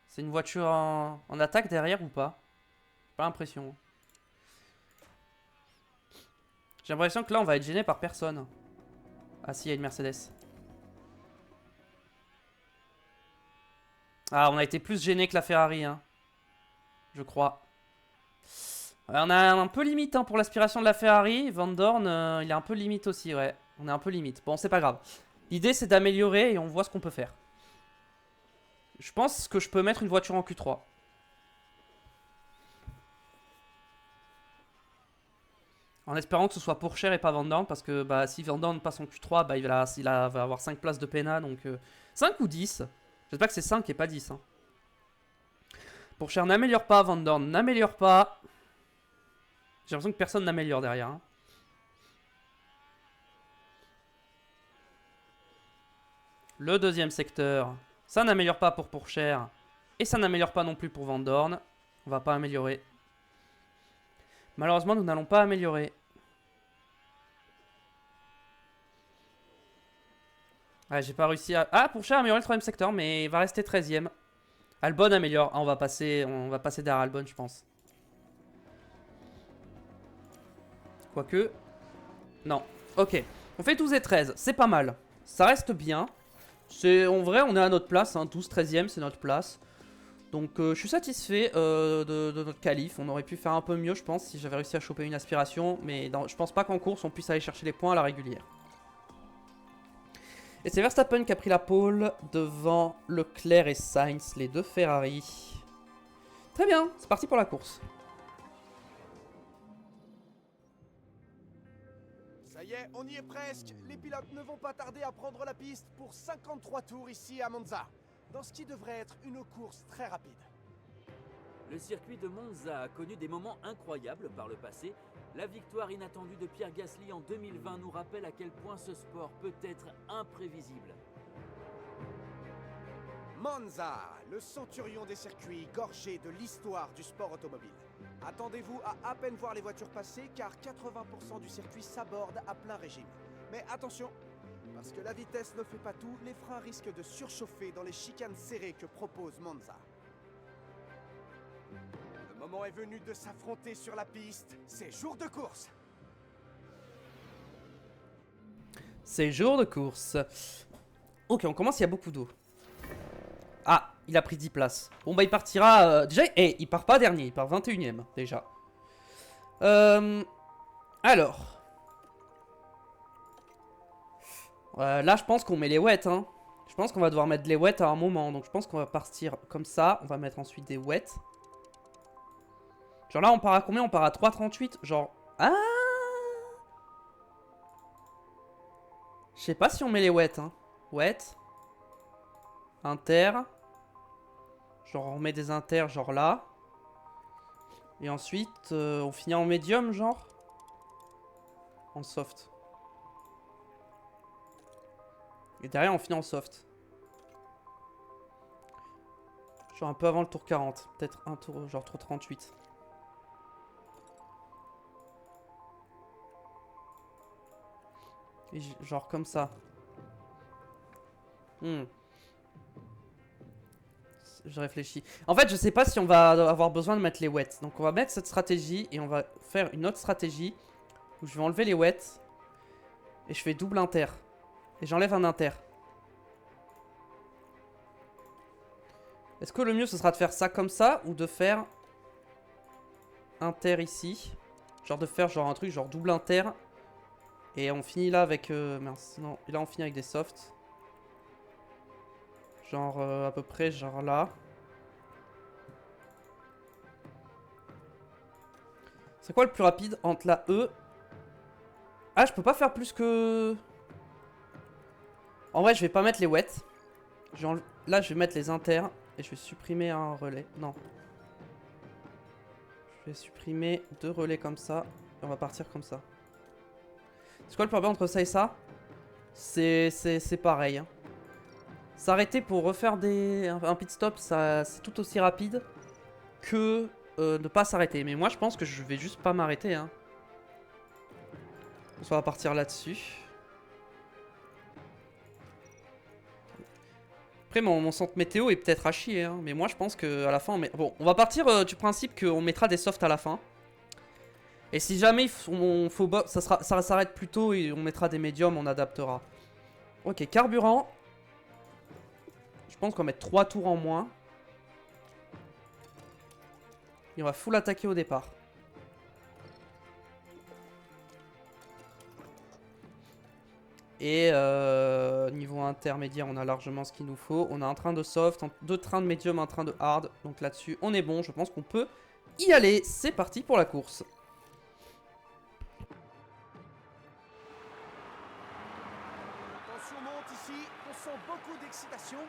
C'est une voiture en attaque derrière ou pas? J'ai pas l'impression. J'ai l'impression que là, on va être gêné par personne. Ah si, il y a une Mercedes. Ah, on a été plus gêné que la Ferrari, hein. Je crois. On a un peu limite hein, pour l'aspiration de la Ferrari. Van Dorn, il est un peu limite aussi, ouais. On est un peu limite. Bon, c'est pas grave. L'idée, c'est d'améliorer et on voit ce qu'on peut faire. Je pense que je peux mettre une voiture en Q3. En espérant que ce soit pour cher et pas Van Dorn. Parce que bah, si Van Dorn passe en Q3, bah, il va avoir 5 places de PNA. Donc 5 ou 10. J'espère que c'est 5 et pas 10. Hein. Pour cher n'améliore pas. Van Dorn n'améliore pas. J'ai l'impression que personne n'améliore derrière. Hein. Le deuxième secteur. Ça n'améliore pas pour cher. Et ça n'améliore pas non plus pour Van Dorn. On va pas améliorer. Malheureusement, nous n'allons pas améliorer. Ouais, j'ai pas réussi à... Ah, Pourchaire a amélioré le troisième secteur, mais il va rester 13ème. Albon améliore. Ah, on va passer derrière Albon, je pense. Quoique... Non. Ok. On fait 12 et 13. C'est pas mal. Ça reste bien. En vrai, on est à notre place. Hein. 12, 13ème, c'est notre place. Donc je suis satisfait de notre qualif. On aurait pu faire un peu mieux je pense si j'avais réussi à choper une aspiration. Mais je pense pas qu'en course on puisse aller chercher les points à la régulière. Et c'est Verstappen qui a pris la pole devant Leclerc et Sainz, les deux Ferrari. Très bien, c'est parti pour la course. Ça y est, on y est presque. Les pilotes ne vont pas tarder à prendre la piste pour 53 tours ici à Monza. Dans ce qui devrait être une course très rapide. Le circuit de Monza a connu des moments incroyables par le passé. La victoire inattendue de Pierre Gasly en 2020 nous rappelle à quel point ce sport peut être imprévisible. Monza, le centurion des circuits gorgé de l'histoire du sport automobile. Attendez-vous à peine voir les voitures passer car 80% du circuit s'aborde à plein régime. Mais attention, parce que la vitesse ne fait pas tout, les freins risquent de surchauffer dans les chicanes serrées que propose Monza. Le moment est venu de s'affronter sur la piste, c'est jour de course. C'est jour de course. Ok, on commence, il y a beaucoup d'eau. Ah, il a pris 10 places. Bon bah il partira... déjà, il part pas dernier, il part 21ème déjà. Alors. Là je pense qu'on met les wets, hein. Je pense qu'on va devoir mettre les wets à un moment. Donc je pense qu'on va partir comme ça. On va mettre ensuite des wets. Genre là on part à combien? On part à 3,38. Genre... Ah, je sais pas si on met les wets, hein. Wet. Inter. Genre on met des inters genre là. Et ensuite on finit en médium genre. En soft. Et derrière on finit en soft. Genre un peu avant le tour 40. Peut-être un tour genre 38. Et genre comme ça. Je réfléchis. En fait, je sais pas si on va avoir besoin de mettre les wets. Donc on va mettre cette stratégie et on va faire une autre stratégie où je vais enlever les wets et je fais double inter. Et j'enlève un inter. Est-ce que le mieux ce sera de faire ça comme ça ou de faire inter ici? Genre de faire genre un truc genre double inter. Et on finit là avec... mince, non. Et là on finit avec des softs. Genre à peu près genre là. C'est quoi le plus rapide entre la E? Ah, je peux pas faire plus que... En vrai, je vais pas mettre les wets. Là, je vais mettre les inters. Et je vais supprimer un relais. Non. Je vais supprimer 2 relais comme ça. Et on va partir comme ça. C'est quoi le plus rapide entre ça et ça? C'est pareil. Hein. S'arrêter pour refaire un pit stop, c'est tout aussi rapide que ne pas s'arrêter. Mais moi, je pense que je vais juste pas m'arrêter. Hein. On va partir là-dessus. Après, mon centre météo est peut-être à chier. Hein. Mais moi, je pense qu'à la fin... Bon, on va partir du principe qu'on mettra des softs à la fin. Et si jamais ça s'arrête plus tôt et on mettra des médiums, on adaptera. Ok, carburant. Je pense qu'on va mettre 3 tours en moins. Et on va full attaquer au départ. Et niveau intermédiaire, on a largement ce qu'il nous faut. On a un train de soft, 2 trains de médium, un train de hard. Donc là-dessus, on est bon. Je pense qu'on peut y aller. C'est parti pour la course. Tension monte ici, on sent beaucoup d'excitation.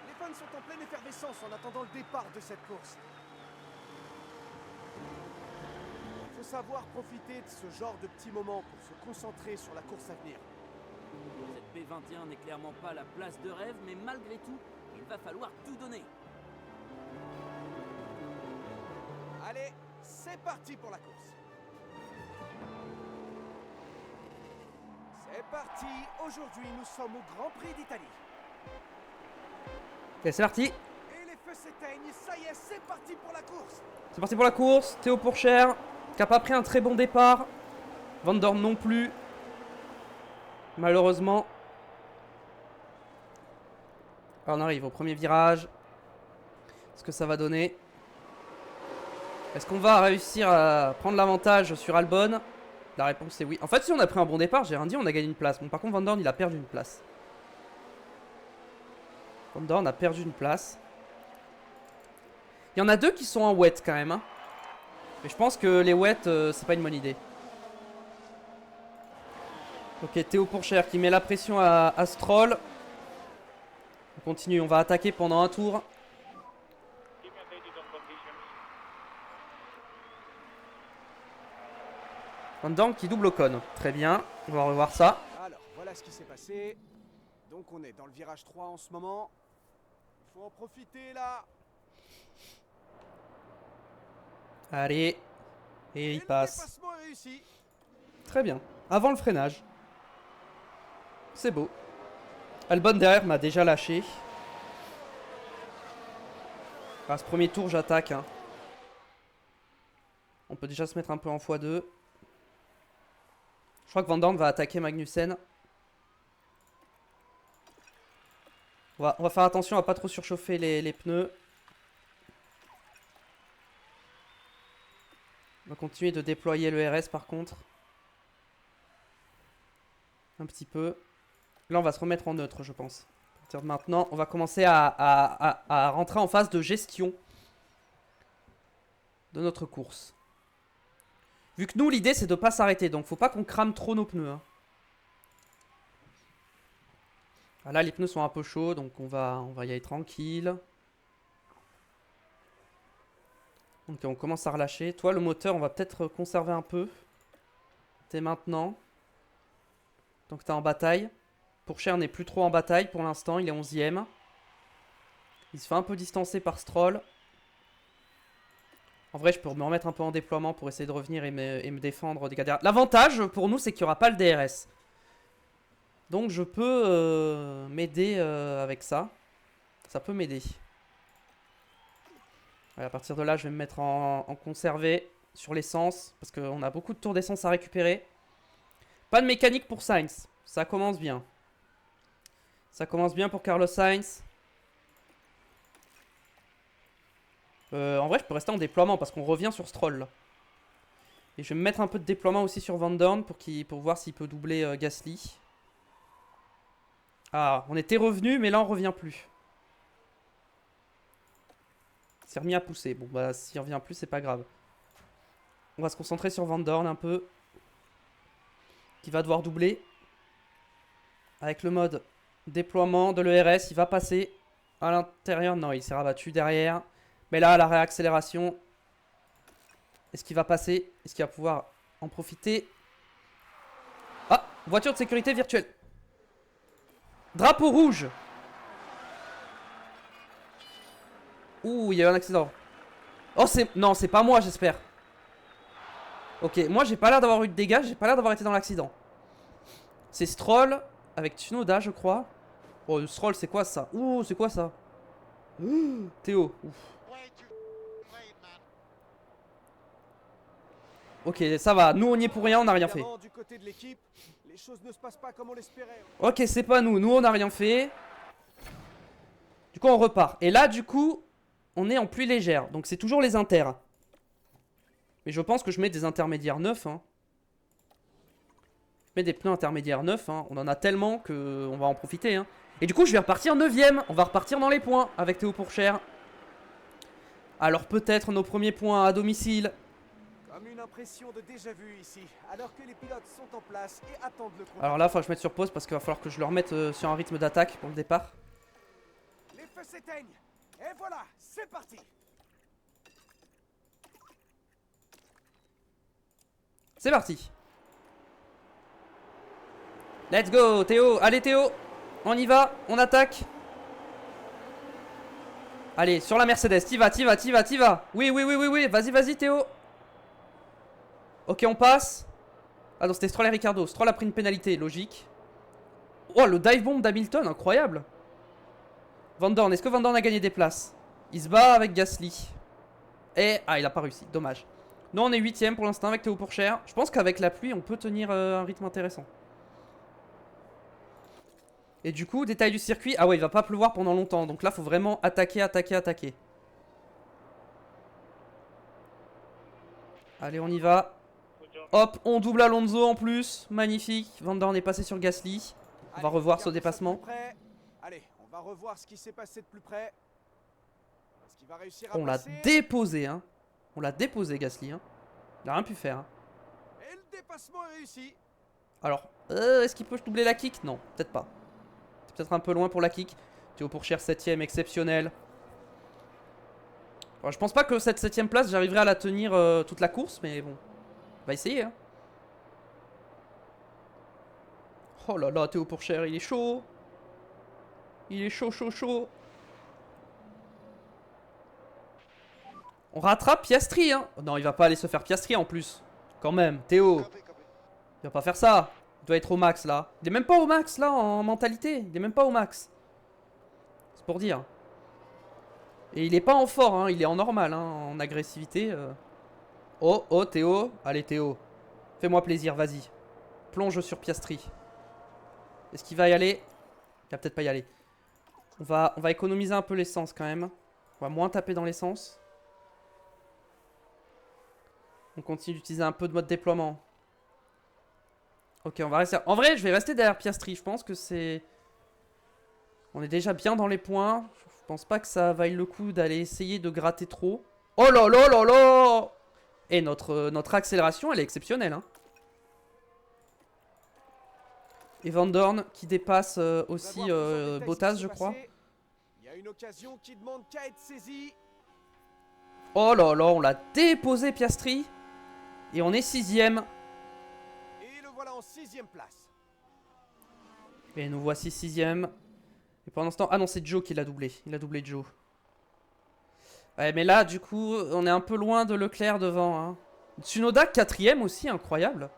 Les fans sont en pleine effervescence en attendant le départ de cette course. Il faut savoir profiter de ce genre de petits moments pour se concentrer sur la course à venir. Cette P21 n'est clairement pas la place de rêve, mais malgré tout, il va falloir tout donner. Allez, c'est parti pour la course. C'est parti, aujourd'hui nous sommes au Grand Prix d'Italie. Ok, c'est parti. Et les feux s'éteignent, ça y est, c'est parti pour la course. C'est parti pour la course. Théo Pourchère, qui a pas pris un très bon départ. Van Dorn non plus. Malheureusement. Alors on arrive au premier virage. Qu'est-ce que ça va donner? Est-ce qu'on va réussir à prendre l'avantage sur Albon? La réponse est oui. En fait, si on a pris un bon départ, j'ai rien dit, on a gagné une place. Bon, par contre, Van Dorn, il a perdu une place. Van Dorn a perdu une place. Il y en a 2 qui sont en wet quand même. Hein. Mais je pense que les wet, c'est pas une bonne idée. Ok, Théo Pourchère qui met la pression à Stroll. On continue, on va attaquer pendant un tour. Van Dorn qui double Ocon. Très bien, on va revoir ça. Alors, voilà ce qui s'est passé. Donc on est dans le virage 3 en ce moment. Il faut en profiter là. Allez. Et il passe. Le dépassement est réussi. Très bien. Avant le freinage. C'est beau. Albon derrière m'a déjà lâché. À ce premier tour, j'attaque. Hein. On peut déjà se mettre un peu en x2. Je crois que Van Dorn va attaquer Magnussen. On va faire attention à pas trop surchauffer les pneus. On va continuer de déployer le RS par contre. Un petit peu. Là, on va se remettre en neutre, je pense. À partir de maintenant, on va commencer à rentrer en phase de gestion de notre course. Vu que nous, l'idée, c'est de pas s'arrêter. Donc, faut pas qu'on crame trop nos pneus. Hein. Ah, là, les pneus sont un peu chauds, donc on va y aller tranquille. Ok, on commence à relâcher. Toi, le moteur, on va peut-être conserver un peu. Dès maintenant. Donc, t'es en bataille. Pourchaire n'est plus trop en bataille pour l'instant, il est 11ème. Il se fait un peu distancer par Stroll. En vrai, je peux me remettre un peu en déploiement pour essayer de revenir et me défendre des gars derrière. L'avantage pour nous, c'est qu'il n'y aura pas le DRS. Donc, je peux m'aider avec ça. Ça peut m'aider. À partir de là, je vais me mettre en conservé sur l'essence. Parce qu'on a beaucoup de tours d'essence à récupérer. Pas de mécanique pour Sainz. Ça commence bien. Ça commence bien pour Carlos Sainz. En vrai, je peux rester en déploiement parce qu'on revient sur Stroll. Là. Et je vais me mettre un peu de déploiement aussi sur Van Dorn pour voir s'il peut doubler Gasly. Ah, on était revenu, mais là, on revient plus. Il s'est remis à pousser. Bon, bah, s'il revient plus, c'est pas grave. On va se concentrer sur Van Dorn un peu. Qui va devoir doubler. Avec le mode déploiement de l'ERS, il va passer à l'intérieur. Non, il s'est rabattu derrière. Mais là, la réaccélération. Est-ce qu'il va passer? Est-ce qu'il va pouvoir en profiter? Ah, voiture de sécurité virtuelle. Drapeau rouge. Ouh, il y a eu un accident. Oh, c'est... Non, c'est pas moi, j'espère. Ok, moi, j'ai pas l'air d'avoir eu de dégâts. J'ai pas l'air d'avoir été dans l'accident. C'est Stroll avec Tsunoda, je crois. Oh, Stroll, c'est quoi ça? Ouh, c'est quoi ça? Théo. Ouf. Ok, ça va. Nous, on y est pour rien, on n'a rien fait. Du côté de l'équipe, les choses ne se passent pas comme on l'espérait. Ok, c'est pas nous. Nous, on n'a rien fait. Du coup, on repart. Et là, du coup, on est en pluie légère. Donc, c'est toujours les inters. Mais je pense que je mets des intermédiaires neufs. Hein. Je mets des pneus intermédiaires neufs. Hein. On en a tellement qu'on va en profiter. Hein. Et du coup, je vais repartir 9ème. On va repartir dans les points avec Théo Pourchaire. Alors, peut-être nos premiers points à domicile. Comme une impression de déjà-vu ici, alors que les pilotes sont en place et attendent le contact. Alors là, il faut que je mette sur pause parce qu'il va falloir que je le remette sur un rythme d'attaque pour le départ. Les feux s'éteignent. Et voilà, c'est parti. C'est parti. Let's go, Théo. Allez, Théo. On y va. On attaque. Allez, sur la Mercedes. T'y vas, t'y vas, t'y vas, t'y vas. Oui, oui, oui, oui, oui. Vas-y, vas-y, Théo. Ok, on passe. Ah non, c'était Stroll et Ricardo. Stroll a pris une pénalité, logique. Oh, le dive bomb d'Hamilton, incroyable. Van Dorn, est-ce que Van Dorn a gagné des places? Il se bat avec Gasly. Et... Ah, il a pas réussi, dommage. Nous, on est 8ème pour l'instant avec Théo Pourchaire. Je pense qu'avec la pluie, on peut tenir un rythme intéressant. Et du coup, détail du circuit. Ah ouais, il va pas pleuvoir pendant longtemps. Donc là, faut vraiment attaquer, attaquer, attaquer. Allez, on y va. Hop, on double Alonso en plus. Magnifique. Van Dorn est passé sur Gasly. On va revoir ce dépassement. Allez, on va revoir ce qui s'est passé de plus près. Est-ce qu'il va réussir à On l'a déposé, hein. On l'a déposé, Gasly. Hein. Il a rien pu faire. Hein. Et le dépassement est réussi. Alors, est-ce qu'il peut doubler la kick? Non, peut-être pas. C'est peut-être un peu loin pour la kick. Théo Pourchaire 7ème, exceptionnel. Alors, je pense pas que cette 7ème place, j'arriverai à la tenir toute la course, mais bon. On va essayer. Hein. Oh là là, Théo Pourchère, il est chaud. Il est chaud, chaud, chaud. On rattrape Piastri, hein. Non, il va pas aller se faire Piastri en plus. Quand même, Théo. Il va pas faire ça. Il doit être au max là. Il est même pas au max là en mentalité. Il est même pas au max. C'est pour dire. Et il est pas en fort, hein. Il est en normal, hein, en agressivité. Oh, oh, Théo. Allez, Théo. Fais-moi plaisir, vas-y. Plonge sur Piastri. Est-ce qu'il va y aller? Il va peut-être pas y aller. On va économiser un peu l'essence quand même. On va moins taper dans l'essence. On continue d'utiliser un peu de mode déploiement. Ok, on va rester... En vrai, je vais rester derrière Piastri. Je pense que c'est... On est déjà bien dans les points. Je pense pas que ça vaille le coup d'aller essayer de gratter trop. Oh là là là là! Et notre accélération, elle est exceptionnelle, hein. Et Van Dorn qui dépasse aussi Bottas, je crois. Il y a une occasion qui demande qu'à être saisie. Oh là là, on l'a déposé Piastri. Et on est 6ème. Et le voilà en 6ème place. Et nous voici 6ème. Et pendant ce temps... Ah non, c'est Joe qui l'a doublé. Il a doublé Joe. Ouais, mais là, du coup, on est un peu loin de Leclerc devant, hein. Tsunoda 4ème aussi, incroyable.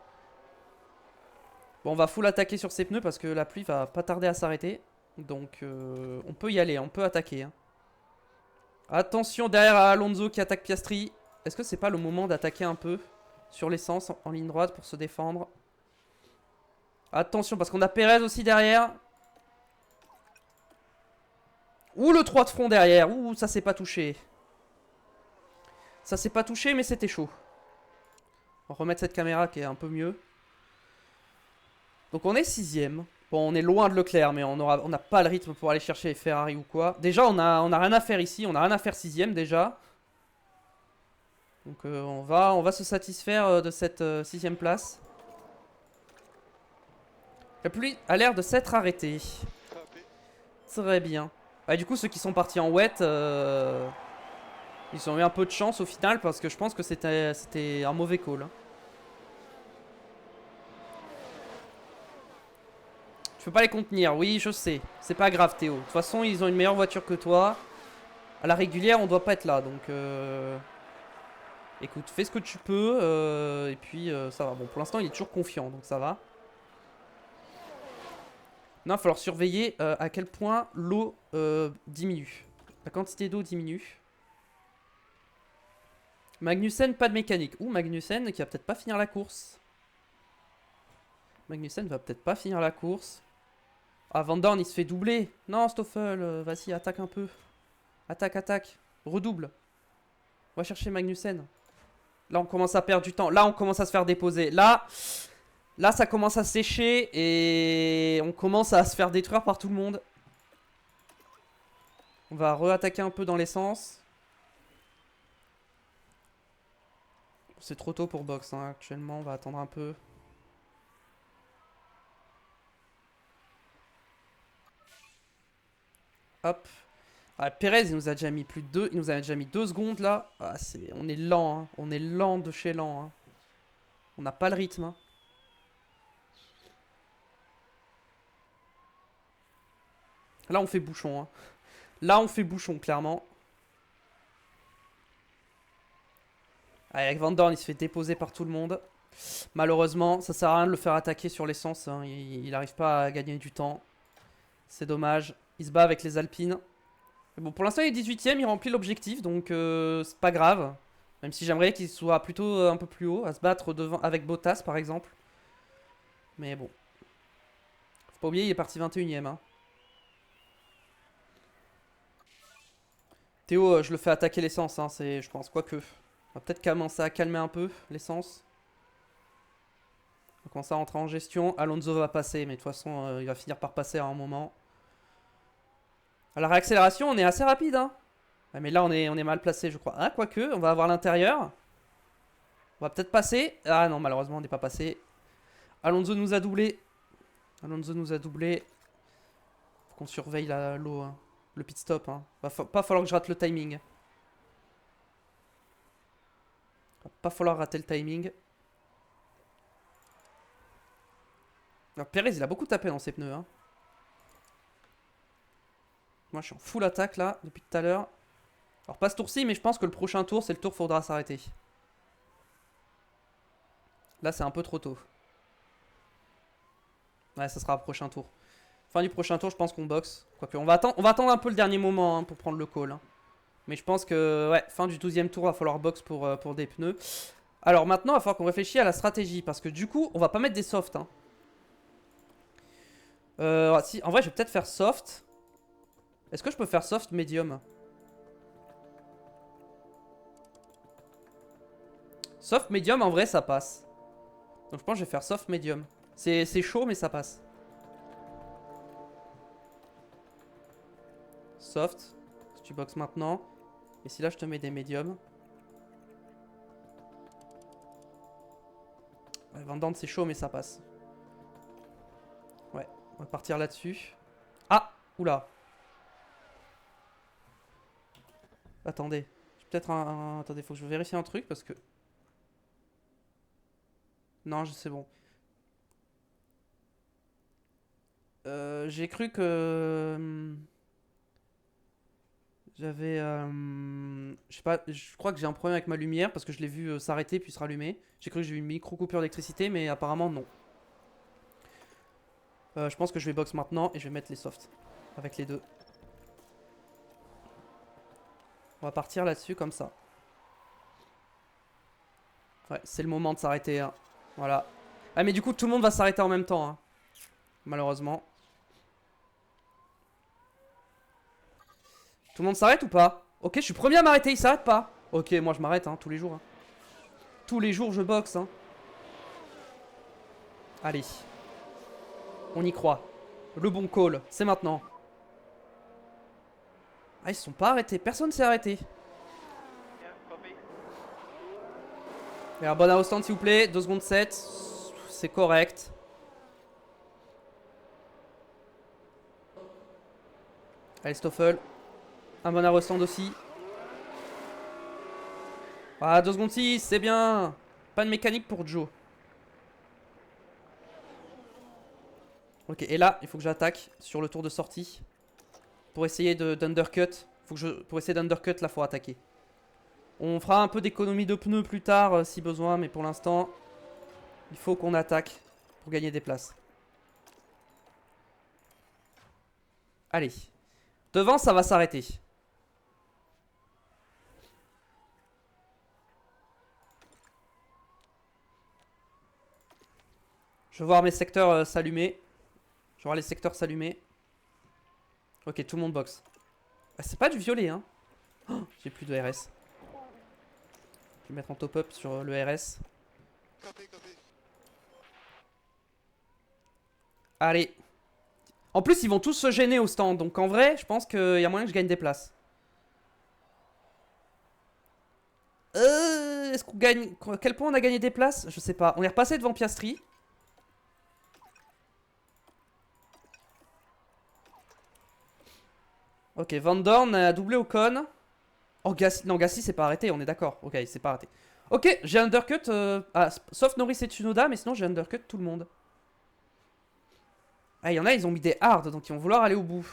Bon, on va full attaquer sur ses pneus parce que la pluie va pas tarder à s'arrêter. Donc, on peut y aller, on peut attaquer, hein. Attention derrière à Alonso qui attaque Piastri. Est-ce que c'est pas le moment d'attaquer un peu sur l'essence en ligne droite pour se défendre? Attention parce qu'on a Perez aussi derrière. Ouh, le 3 de front derrière. Ouh, ça s'est pas touché. Ça s'est pas touché mais c'était chaud. On va remettre cette caméra qui est un peu mieux. Donc on est 6ème. Bon, on est loin de Leclerc, mais on n'a pas le rythme pour aller chercher les Ferrari ou quoi. Déjà, on a rien à faire ici. On a rien à faire 6ème déjà. Donc on va se satisfaire de cette 6ème place. La pluie a l'air de s'être arrêtée. Très bien. Ah, du coup, ceux qui sont partis en wet, ils ont eu un peu de chance au final parce que je pense que c'était un mauvais call, hein. Je peux pas les contenir, oui, je sais. C'est pas grave, Théo. De toute façon, ils ont une meilleure voiture que toi. À la régulière, on doit pas être là, donc... Écoute, fais ce que tu peux, et puis ça va. Bon, pour l'instant, il est toujours confiant, donc ça va. Non, il va falloir surveiller à quel point l'eau diminue. La quantité d'eau diminue. Magnussen, pas de mécanique. Ouh, Magnussen qui va peut-être pas finir la course. Magnussen va peut-être pas finir la course. Ah, Van Dorn, il se fait doubler. Non, Stoffel, vas-y, attaque un peu. Attaque, attaque. Redouble. On va chercher Magnussen. Là, on commence à perdre du temps. Là, on commence à se faire déposer. Là, ça commence à sécher et on commence à se faire détruire par tout le monde. On va re-attaquer un peu dans l'essence. C'est trop tôt pour box, hein. Actuellement. On va attendre un peu. Hop. Ah, Perez, il nous a déjà mis plus de 2. Il nous a déjà mis 2 secondes là. Ah, on est lent, hein. On est lent de chez lent, hein. On n'a pas le rythme, hein. Là, on fait bouchon, hein. Là, on fait bouchon, clairement. Avec Van Dorn, il se fait déposer par tout le monde. Malheureusement, ça sert à rien de le faire attaquer sur l'essence, hein. Il n'arrive pas à gagner du temps. C'est dommage. Il se bat avec les Alpines. Mais bon, pour l'instant, il est 18ème, il remplit l'objectif, donc c'est pas grave. Même si j'aimerais qu'il soit plutôt un peu plus haut, à se battre devant, avec Bottas, par exemple. Mais bon. Faut pas oublier, il est parti 21ème, hein. Théo, je le fais attaquer l'essence, hein, je pense, quoique. On va peut-être commencer à calmer un peu l'essence. On va commencer à rentrer en gestion. Alonso va passer, mais de toute façon, il va finir par passer à un moment. À la réaccélération, on est assez rapide, hein. Ouais, mais là, on est mal placé, je crois. Ah, quoique, on va avoir l'intérieur. On va peut-être passer. Ah non, malheureusement, on n'est pas passé. Alonso nous a doublé. Alonso nous a doublé. Faut qu'on surveille l'eau, hein. Le pit stop, hein. Va pas falloir que je rate le timing. Va pas falloir rater le timing. Alors, Pérez, il a beaucoup tapé dans ses pneus. Hein. Moi, je suis en full attaque là, depuis tout à l'heure. Alors, pas ce tour-ci, mais je pense que le prochain tour, c'est le tour où il faudra s'arrêter. Là, c'est un peu trop tôt. Ouais, ça sera le prochain tour. Fin du prochain tour, je pense qu'on boxe. Quoique, on va attendre un peu le dernier moment hein, pour prendre le call. Hein. Mais je pense que, ouais, fin du 12e tour, il va falloir boxe pour des pneus. Alors maintenant, il va falloir qu'on réfléchisse à la stratégie. Parce que du coup, on va pas mettre des softs. Hein. Si, en vrai, je vais peut-être faire soft. Est-ce que je peux faire soft medium? Soft medium, en vrai, ça passe. Donc je pense que je vais faire soft medium. C'est chaud, mais ça passe. Soft. Si tu boxes maintenant. Et si là, je te mets des médiums. Ouais, Van Dorn, c'est chaud, mais ça passe. Ouais, on va partir là-dessus. Ah! Oula! Attendez. J'ai peut-être Attendez, faut que je vérifie un truc parce que... Non, c'est bon. J'ai cru que... J'avais... Je sais pas, je crois que j'ai un problème avec ma lumière parce que je l'ai vu s'arrêter puis se rallumer. J'ai cru que j'ai eu une micro coupure d'électricité, mais apparemment non. Je pense que je vais box maintenant et je vais mettre les softs avec les deux. On va partir là-dessus comme ça. Ouais, c'est le moment de s'arrêter. Hein. Voilà. Ah mais du coup tout le monde va s'arrêter en même temps. Hein. Malheureusement. Tout le monde s'arrête ou pas? Ok, je suis premier à m'arrêter, il s'arrête pas. Ok, moi je m'arrête hein, tous les jours. Hein. Tous les jours je boxe. Hein. Allez. On y croit. Le bon call, c'est maintenant. Ah, ils se sont pas arrêtés. Personne s'est arrêté. Alors, bon arrêt stand s'il vous plaît. 2 secondes 7. C'est correct. Allez, Stoffel. Un bon arrêt stand aussi. Ah, 2 secondes 6, c'est bien. Pas de mécanique pour Joe. Ok, et là, il faut que j'attaque sur le tour de sortie. Pour essayer d'undercut. Pour essayer d'undercut, là, faut attaquer. On fera un peu d'économie de pneus plus tard, si besoin. Mais pour l'instant, il faut qu'on attaque pour gagner des places. Allez. Devant, ça va s'arrêter. Je vais voir mes secteurs s'allumer. Je vais voir les secteurs s'allumer. Ok, tout le monde boxe. Ah, c'est pas du violet, hein. Oh, j'ai plus de RS. Je vais mettre en top-up sur le RS. Allez. En plus, ils vont tous se gêner au stand. Donc en vrai, je pense qu'il y a moyen que je gagne des places. Est-ce qu'on gagne... À quel point on a gagné des places? Je sais pas. On est repassé devant Piastri. Ok, Van Dorn a doublé Ocon. Oh, Gasly, non, Gasly s'est pas arrêté, on est d'accord. Ok, il s'est pas arrêté. Ok, j'ai undercut, sauf Norris et Tsunoda, mais sinon j'ai undercut tout le monde. Ah, il y en a, ils ont mis des hard, donc ils vont vouloir aller au bout.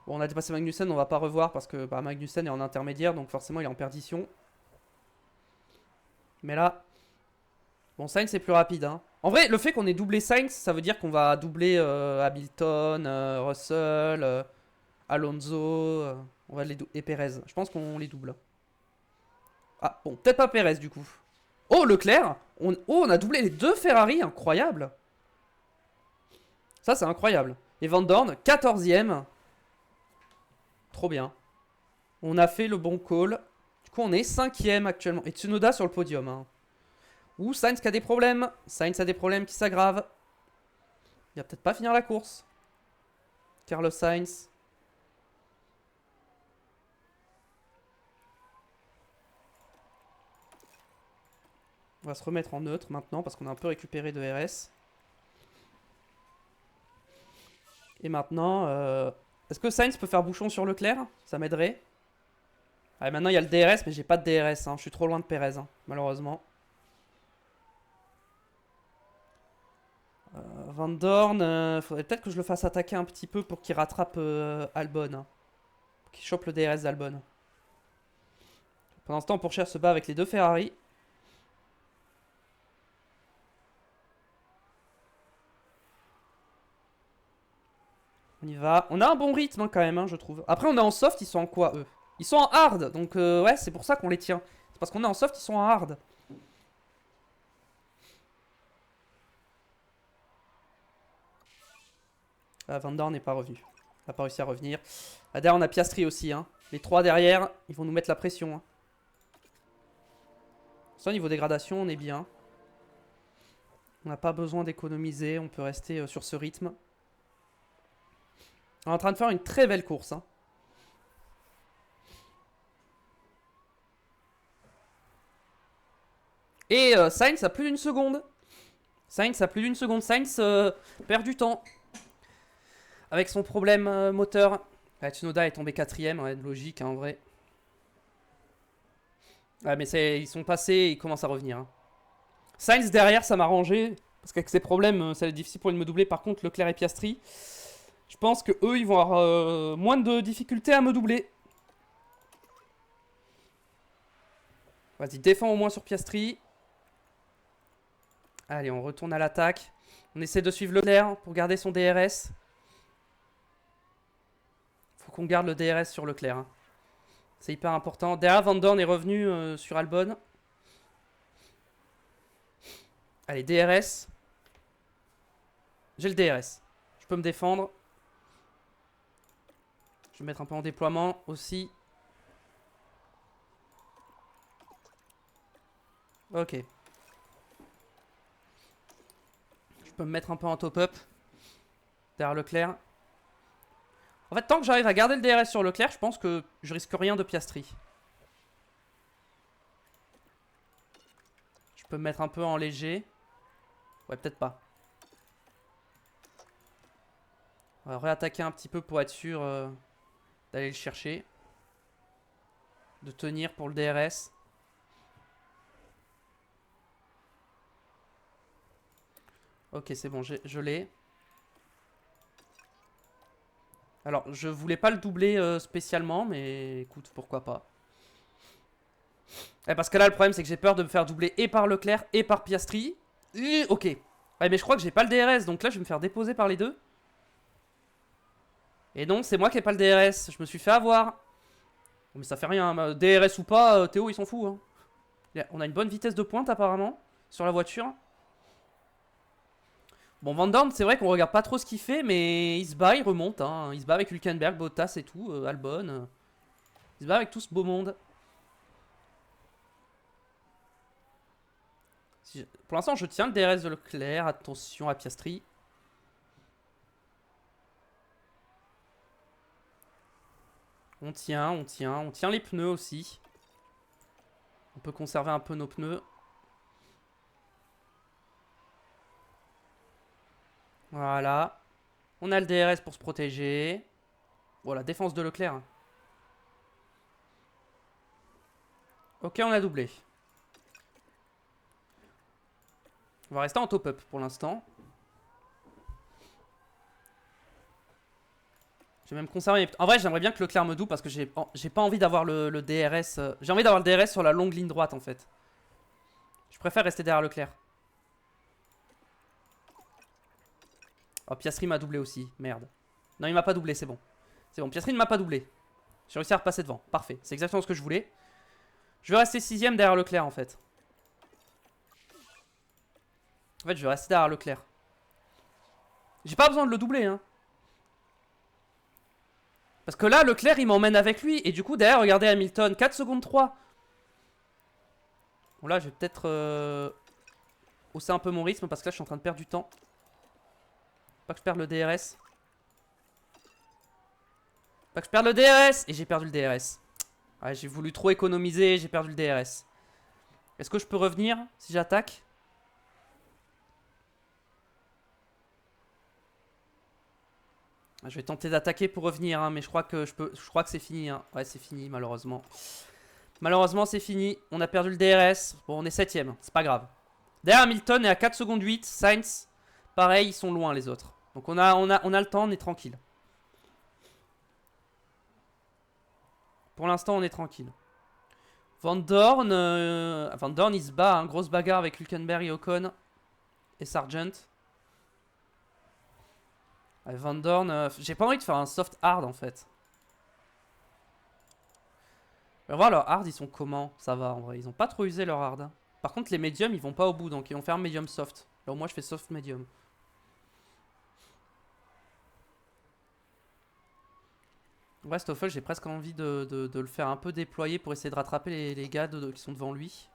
Bon, on a dépassé Magnussen, on va pas revoir parce que bah, Magnussen est en intermédiaire, donc forcément il est en perdition. Mais là... Bon, Sainz c'est plus rapide, hein. En vrai, le fait qu'on ait doublé Sainz, ça veut dire qu'on va doubler Hamilton, Russell, Alonso, on va les et Perez. Je pense qu'on les double. Ah, bon, peut-être pas Perez du coup. Oh, Leclerc Oh, on a doublé les deux Ferrari, incroyable. Ça, c'est incroyable. Et Van Dorn, 14ème. Trop bien. On a fait le bon call. Du coup, on est 5ème actuellement. Et Tsunoda sur le podium. Hein. Ouh, Sainz qui a des problèmes. Sainz a des problèmes qui s'aggravent. Il va peut-être pas finir la course. Carlos Sainz. On va se remettre en neutre maintenant parce qu'on a un peu récupéré de RS. Et maintenant, est-ce que Sainz peut faire bouchon sur Leclerc? Ça m'aiderait. Allez, maintenant il y a le DRS, mais j'ai pas de DRS. Hein. Je suis trop loin de Perez, hein, malheureusement. Van Dorn, faudrait peut-être que je le fasse attaquer un petit peu pour qu'il rattrape Albon. Hein. Pour qu'il chope le DRS d'Albon. Pendant ce temps, Pourchère se bat avec les deux Ferrari. On y va. On a un bon rythme hein, quand même, hein, je trouve. Après, on est en soft, ils sont en quoi, eux? Ils sont en hard, donc ouais, c'est pour ça qu'on les tient. C'est parce qu'on est en soft, ils sont en hard. Ah, Van Dorn n'est pas revenu. Il n'a pas réussi à revenir. Ah, derrière, on a Piastri aussi. Hein. Les trois derrière, ils vont nous mettre la pression. Hein. Ça, au niveau dégradation, on est bien. On n'a pas besoin d'économiser. On peut rester sur ce rythme. On est en train de faire une très belle course. Hein. Et Sainz a plus d'une seconde. Sainz a plus d'une seconde. Sainz perd du temps. Avec son problème moteur. Tsunoda est tombé 4ème. Ouais, logique hein, en vrai. Ouais, mais ils sont passés. Ils commencent à revenir. Hein. Sainz derrière, ça m'a arrangé. Parce qu'avec ses problèmes, ça va être difficile pour lui de me doubler. Par contre, Leclerc et Piastri, je pense que eux, ils vont avoir moins de difficultés à me doubler. Vas-y, défends au moins sur Piastri. Allez, on retourne à l'attaque. On essaie de suivre Leclerc pour garder son DRS. Faut qu'on garde le DRS sur Leclerc. Hein. C'est hyper important. Derrière, Van Dorn est revenu sur Albon. Allez, DRS. J'ai le DRS. Je peux me défendre. Je vais mettre un peu en déploiement aussi. Ok. Je peux me mettre un peu en top-up. Derrière Leclerc. En fait, tant que j'arrive à garder le DRS sur Leclerc, je pense que je risque rien de Piastri. Je peux me mettre un peu en léger. Ouais, peut-être pas. On va réattaquer un petit peu pour être sûr d'aller le chercher. De tenir pour le DRS. Ok, c'est bon, je l'ai. Alors, je voulais pas le doubler spécialement, mais écoute, pourquoi pas. Parce que là, le problème, c'est que j'ai peur de me faire doubler et par Leclerc et par Piastri. Ok. Ouais, mais je crois que j'ai pas le DRS, donc là, je vais me faire déposer par les deux. Et non, c'est moi qui ai pas le DRS. Je me suis fait avoir. Mais ça fait rien. DRS ou pas, Théo, il s'en fout. Hein. On a une bonne vitesse de pointe, apparemment, sur la voiture. Bon, Van Dorn, c'est vrai qu'on regarde pas trop ce qu'il fait, mais il se bat, il remonte. Hein. Il se bat avec Hülkenberg, Bottas et tout, Albon. Il se bat avec tout ce beau monde. Pour l'instant, je tiens le DRS de Leclerc. Attention à Piastri. On tient les pneus aussi. On peut conserver un peu nos pneus. Voilà. On a le DRS pour se protéger. Voilà, défense de Leclerc. Ok, on a doublé. On va rester en top-up pour l'instant. Je vais même conserver mes... En vrai, j'aimerais bien que Leclerc me double parce que j'ai pas envie d'avoir le DRS. J'ai envie d'avoir le DRS sur la longue ligne droite en fait. Je préfère rester derrière Leclerc. Oh, Piastri m'a doublé aussi. Merde. Non, il m'a pas doublé, c'est bon. C'est bon, Piastri ne m'a pas doublé. J'ai réussi à repasser devant. Parfait. C'est exactement ce que je voulais. Je vais rester 6ème derrière Leclerc en fait. En fait, je vais rester derrière Leclerc. J'ai pas besoin de le doubler, hein. Parce que là, Leclerc, il m'emmène avec lui. Et du coup, derrière, regardez Hamilton. 4 secondes 3. Bon, là, je vais peut-être hausser un peu mon rythme. Parce que là, je suis en train de perdre du temps. Pas que je perde le DRS. Pas que je perde le DRS. Et j'ai perdu le DRS. Ouais, j'ai voulu trop économiser. J'ai perdu le DRS. Est-ce que je peux revenir si j'attaque ? Je vais tenter d'attaquer pour revenir, hein, mais je crois que c'est fini. Hein. Ouais, c'est fini, malheureusement. Malheureusement, c'est fini. On a perdu le DRS. Bon, on est 7ème. C'est pas grave. Derrière Hamilton est à 4 secondes 8. Sainz, Pareil, ils sont loin les autres. Donc on a le temps, on est tranquille. Pour l'instant, on est tranquille. Van Dorn, il se bat, hein, grosse bagarre avec Hülkenberg et Ocon. Et Sargent. Ouais, Van Dorn, j'ai pas envie de faire un soft hard en fait. On va voir leur hard, ils sont comment? Ça va en vrai, ils ont pas trop usé leur hard. Hein. Par contre, les médiums, ils vont pas au bout, donc ils vont faire medium soft. Alors moi, je fais soft medium. Ouais, Stoffel, j'ai presque envie de le faire un peu déployer pour essayer de rattraper les gars qui sont devant lui.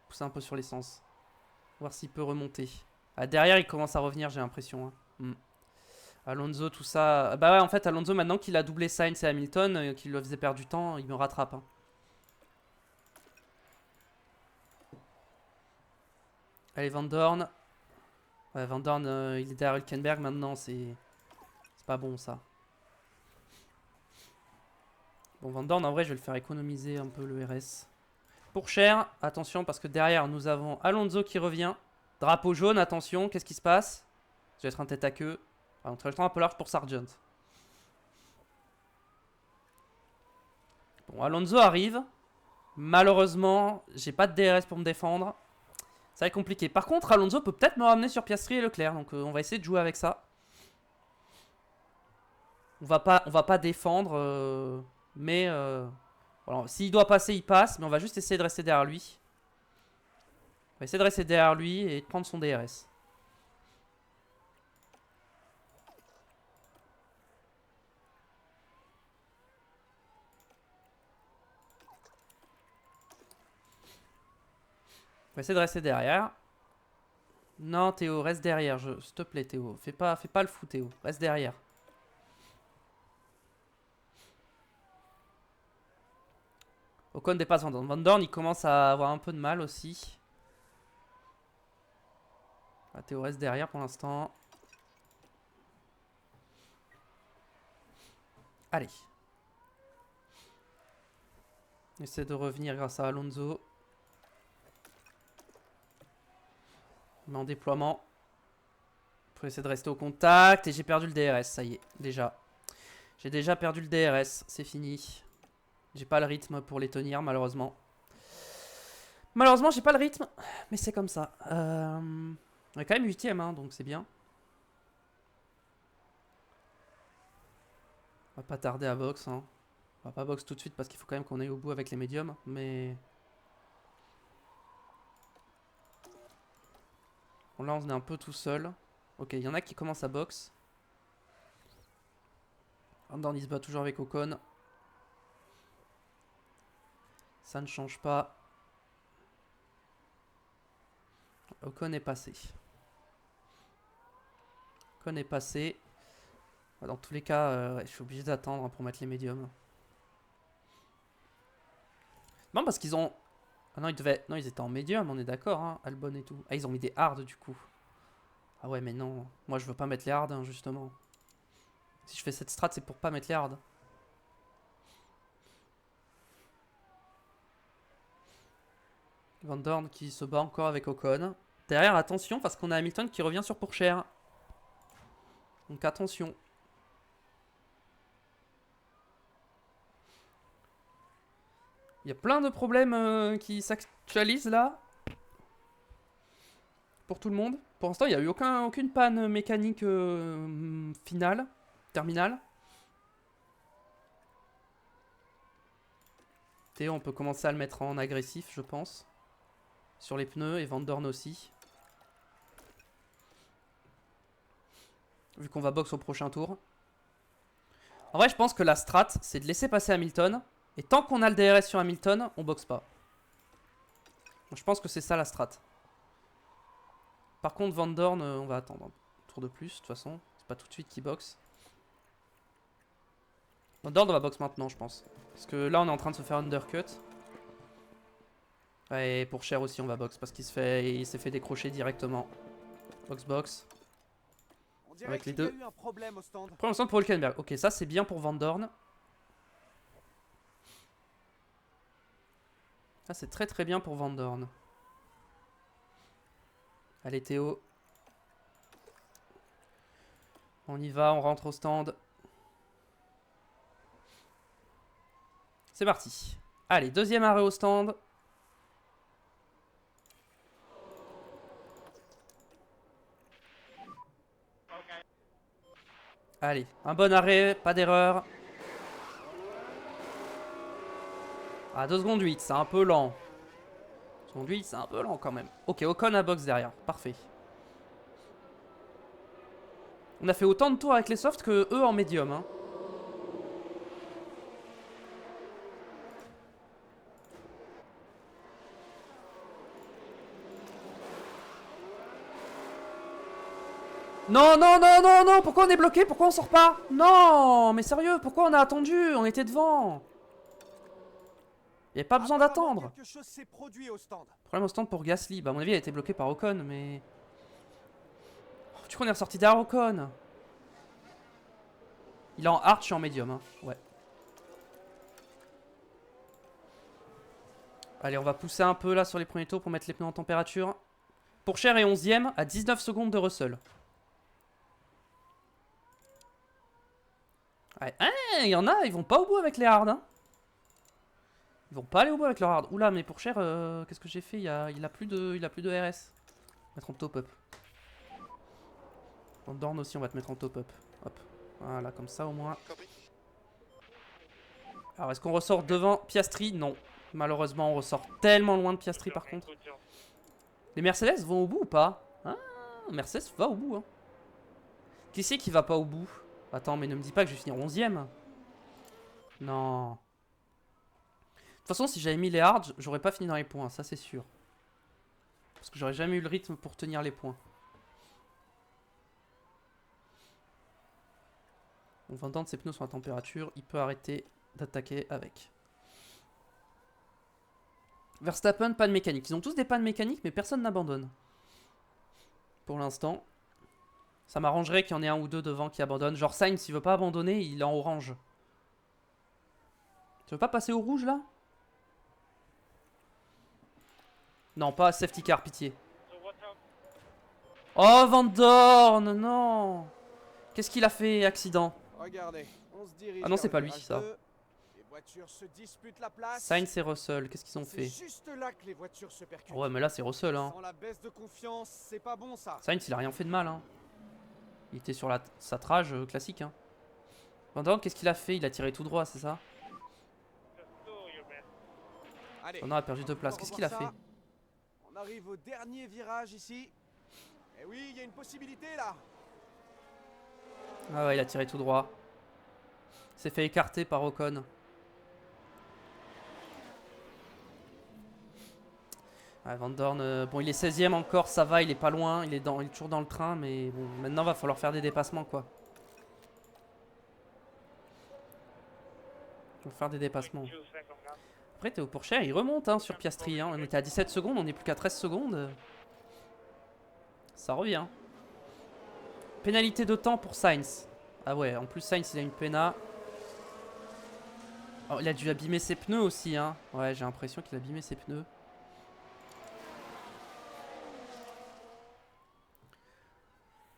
Pousser un peu sur l'essence. Voir s'il peut remonter. Ah, derrière, il commence à revenir, j'ai l'impression. Hein. Alonso, tout ça. Bah ouais, en fait, Alonso, maintenant qu'il a doublé Sainz et Hamilton, qu'il le faisait perdre du temps, il me rattrape. Hein. Allez, Van Dorn. Ouais, Van Dorn, il est derrière Hülkenberg maintenant, c'est pas bon ça. Bon, Van Dorn, en vrai, je vais le faire économiser un peu le RS. Pour cher, attention, parce que derrière, nous avons Alonso qui revient. Drapeau jaune, attention, qu'est-ce qui se passe? Je vais être un tête à queue. On a le temps un peu large pour Sargent. Bon, Alonso arrive. Malheureusement, j'ai pas de DRS pour me défendre. Ça va être compliqué. Par contre, Alonso peut peut-être me ramener sur Piastri et Leclerc. Donc on va essayer de jouer avec ça. On va pas défendre. Mais voilà, s'il doit passer, il passe. Mais on va juste essayer de rester derrière lui. On va essayer de rester derrière lui et de prendre son DRS. On va essayer de rester derrière. Non, Théo, reste derrière. S'il te plaît, Théo. Fais pas le fou, Théo. Reste derrière. Ocon dépasse Van Dorn. Van Dorn, il commence à avoir un peu de mal aussi. Ah, Théo reste derrière pour l'instant. Allez. Essaie de revenir grâce à Alonso. Mais en déploiement. Pour essayer de rester au contact. Et j'ai perdu le DRS, ça y est, déjà. J'ai déjà perdu le DRS, c'est fini. J'ai pas le rythme pour les tenir, malheureusement. Malheureusement, j'ai pas le rythme. Mais c'est comme ça. On est quand même 8ème, hein, donc c'est bien. On va pas tarder à box. Hein. On va pas box tout de suite parce qu'il faut quand même qu'on aille au bout avec les médiums. Mais... Bon, là, on est un peu tout seul. Ok, il y en a qui commencent à box. Van Dorn, il se bat toujours avec Ocon. Ça ne change pas. Ocon est passé. Ocon est passé. Dans tous les cas, je suis obligé d'attendre pour mettre les médiums. Non, parce qu'ils ont... Ah non, non, ils étaient en médium, on est d'accord, hein, Albon et tout. Ah, ils ont mis des hard du coup. Ah ouais, mais non. Moi, je veux pas mettre les hard, hein, justement. Si je fais cette strat, c'est pour pas mettre les hard. Van Dorn qui se bat encore avec Ocon. Derrière, attention, parce qu'on a Hamilton qui revient sur Pourchère. Donc attention. Il y a plein de problèmes qui s'actualisent là. Pour tout le monde. Pour l'instant, il n'y a eu aucune panne mécanique finale, terminale. Théo, on peut commencer à le mettre en agressif, je pense. Sur les pneus et Van Dorn aussi. Vu qu'on va box au prochain tour. En vrai, je pense que la strat, c'est de laisser passer Hamilton. Et tant qu'on a le DRS sur Hamilton, on boxe pas. Donc, je pense que c'est ça la strat. Par contre, Van Dorn, on va attendre un tour de plus, de toute façon. C'est pas tout de suite qu'il boxe. Van Dorn, on va box maintenant, je pense. Parce que là, on est en train de se faire undercut. Ouais, et pour Cher aussi, on va box. Parce qu'il s'est fait décrocher directement. Box. Avec les deux. Premier stand pour Hülkenberg. Ok, ça, c'est bien pour Van Dorn. Ça, c'est très très bien pour Van Dorn. Allez, Théo. On y va, on rentre au stand. C'est parti. Allez, deuxième arrêt au stand. Allez, un bon arrêt, pas d'erreur. Ah, 2 secondes 8, c'est un peu lent. 2 secondes 8, c'est un peu lent quand même. Ok, Ocon à box derrière, parfait. On a fait autant de tours avec les softs que eux en médium. Hein. Non, non, non, non, non, pourquoi on est bloqué? Pourquoi on sort pas? Non, mais sérieux, pourquoi on a attendu? On était devant. Il n'y avait pas besoin d'attendre. Quelque chose s'est produit au stand. Problème au stand pour Gasly. Bah, à mon avis, elle a été bloquée par Ocon, mais... Oh, du coup, on est ressorti derrière Ocon. Il est en hard, je suis en médium. Hein. Ouais. Allez, on va pousser un peu là sur les premiers tours pour mettre les pneus en température. Pourchaire est 11ème à 19 secondes de Russell. Ouais, il y en a, ils vont pas au bout avec les hards. Hein. Ils vont pas aller au bout avec leur hard. Oula, mais Pourchaire, qu'est-ce que j'ai fait? Il a plus de RS. Mettre en top-up. En Dorn aussi, on va te mettre en top-up. Hop. Voilà, comme ça au moins. Alors, est-ce qu'on ressort devant Piastri? Non. Malheureusement, on ressort tellement loin de Piastri par contre. Les Mercedes vont au bout ou pas? Ah, Mercedes va au bout. Hein. Qui c'est qui va pas au bout? Attends, mais ne me dis pas que je vais finir 11ème. Non. De toute façon, si j'avais mis les hards, j'aurais pas fini dans les points, ça c'est sûr. Parce que j'aurais jamais eu le rythme pour tenir les points. Donc, Van Dorn, ses pneus sont à température, il peut arrêter d'attaquer avec. Verstappen, panne mécanique. Ils ont tous des pannes mécaniques, mais personne n'abandonne. Pour l'instant. Ça m'arrangerait qu'il y en ait un ou deux devant qui abandonnent. Genre Sainz, s'il veut pas abandonner, il est en orange. Tu veux pas passer au rouge là? Non, pas safety car, pitié. Oh, Van Dorn, non. Qu'est-ce qu'il a fait, accident? Regardez, on se dirige Ah non, c'est vers pas le lui, virage ça. 2. Les voitures se disputent la place. Sainz et Russell, qu'est-ce qu'ils ont fait? C'est juste là que les voitures se percutent. Ouais, mais là, c'est Russell, hein. Sans la baisse de confiance, c'est pas bon ça. Sainz, il a rien fait de mal, hein. Il était sur sa trage classique, hein. Van Dorn, qu'est-ce qu'il a fait? Il a tiré tout droit, c'est ça? Allez, Van Dorn a perdu 2 places. Qu'est-ce qu'il a fait? On arrive au dernier virage ici. Et oui, il y a une possibilité là. Ah ouais, il a tiré tout droit. Il s'est fait écarter par Ocon. Ouais, Van Dorn, bon, il est 16ème encore, ça va, il est pas loin, il est toujours dans le train, mais bon, maintenant va falloir faire des dépassements, quoi. Il va faire des dépassements. Après, Théo Pourchaire, il remonte hein, sur Piastri. Hein. On était à 17 secondes, on n'est plus qu'à 13 secondes. Ça revient. Pénalité de temps pour Sainz. Ah ouais, en plus Sainz, il a une péna. Oh, il a dû abîmer ses pneus aussi. Hein. Ouais, j'ai l'impression qu'il a abîmé ses pneus.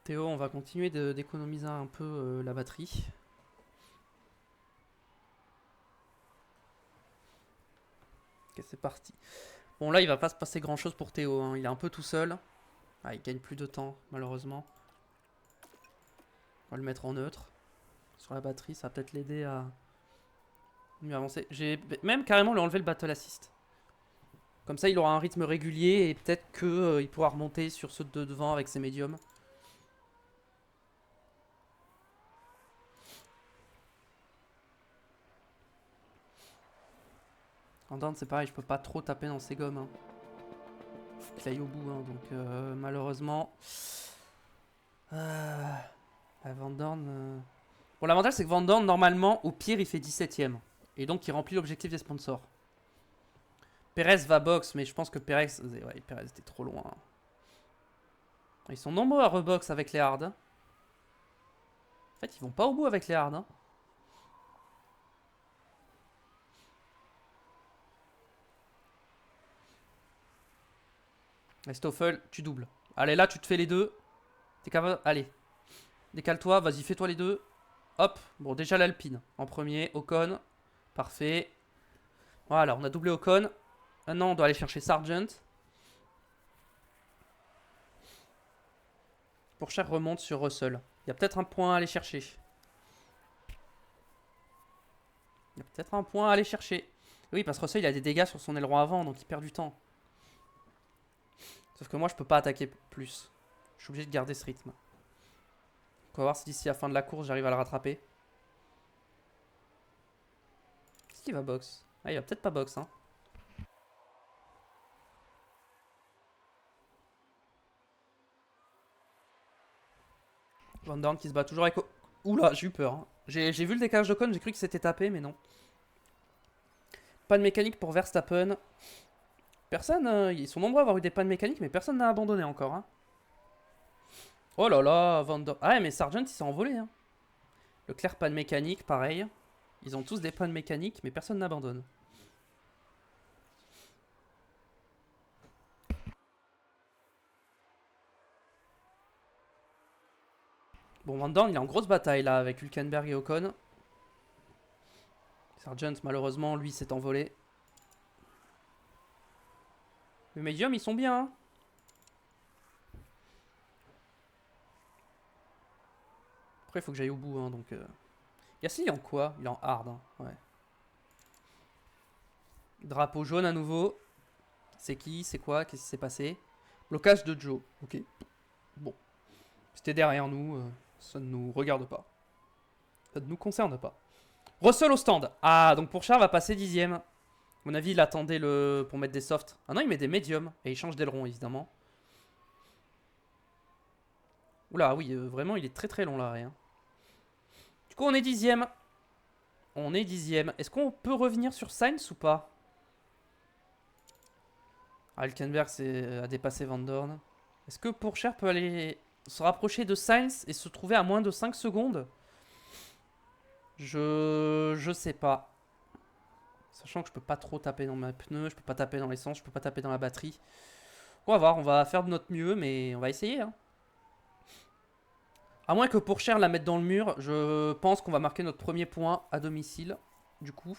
Théo, on va continuer d'économiser un peu la batterie. Ok, c'est parti. Bon, là, il va pas se passer grand chose pour Théo. Hein. Il est un peu tout seul. Ah, il gagne plus de temps, malheureusement. On va le mettre en neutre. Sur la batterie, ça va peut-être l'aider à mieux avancer. J'ai même carrément lui enlevé le battle assist. Comme ça, il aura un rythme régulier et peut-être qu'il pourra remonter sur ceux de devant avec ses médiums. En Dorn, c'est pareil, je peux pas trop taper dans ses gommes. Hein. Faut qu'il aille au bout, hein, donc malheureusement. Van Dorn. Bon, l'avantage, c'est que Van Dorn, normalement, au pire, il fait 17ème. Et donc, il remplit l'objectif des sponsors. Perez va box, mais je pense que Perez. Ouais, Perez était trop loin. Ils sont nombreux à rebox avec les hards. En fait, ils vont pas au bout avec les hards. Hein. Et Stoffel, tu doubles. Allez, là, tu te fais les deux. T'es capable. Allez. Décale-toi, vas-y, fais-toi les deux. Hop. Bon, déjà l'Alpine. En premier, Ocon. Parfait. Voilà, on a doublé Ocon. Maintenant, on doit aller chercher Sargent. Pourchaire remonte sur Russell. Il y a peut-être un point à aller chercher. Il y a peut-être un point à aller chercher. Oui, parce que Russell, il a des dégâts sur son aileron avant, donc il perd du temps. Sauf que moi, je peux pas attaquer plus. Je suis obligé de garder ce rythme. On va voir si d'ici la fin de la course, j'arrive à le rattraper. Est-ce qu'il va box? Ah, il va peut-être pas box, hein. Van Dorn qui se bat toujours avec... Oula, j'ai eu peur. Hein. J'ai vu le décalage d'Ocon, j'ai cru qu'il s'était tapé, mais non. Panne mécanique pour Verstappen. Personne... ils sont nombreux à avoir eu des pannes mécaniques, mais personne n'a abandonné encore. Hein. Oh là là, Van Dorn... Ah ouais, mais Sargent, il s'est envolé. Hein. Leclerc, panne mécanique, pareil. Ils ont tous des pannes mécaniques, mais personne n'abandonne. Bon, Van Dorn, il est en grosse bataille là avec Hülkenberg et Ocon. Sargent, malheureusement, lui, s'est envolé. Les médiums, ils sont bien. Hein. Après, il faut que j'aille au bout. Hein, donc, Gasly, il est en quoi? Il est en hard. Hein, ouais. Drapeau jaune à nouveau. C'est qui? C'est quoi? Qu'est-ce qui s'est passé? Blocage de Joe. Ok. Bon. C'était derrière nous. Ça ne nous regarde pas. Ça ne nous concerne pas. Russell au stand. Ah, donc Pourchaire va passer 10ème. À mon avis, il attendait le pour mettre des softs. Ah non, il met des médiums. Et il change d'aileron, évidemment. Oula, oui, vraiment, il est très très long l'arrêt. Hein. Du coup, on est 10ème. On est 10ème. Est-ce qu'on peut revenir sur Sainz ou pas? Ah, Hülkenberg a dépassé Van Dorn. Est-ce que Pourchaire peut aller se rapprocher de Sainz et se trouver à moins de 5 secondes? Je sais pas. Sachant que je peux pas trop taper dans ma pneu, je peux pas taper dans l'essence, je peux pas taper dans la batterie. On va voir, on va faire de notre mieux, mais on va essayer. Hein. À moins que Pourchaire la mette dans le mur, je pense qu'on va marquer notre premier point à domicile, du coup.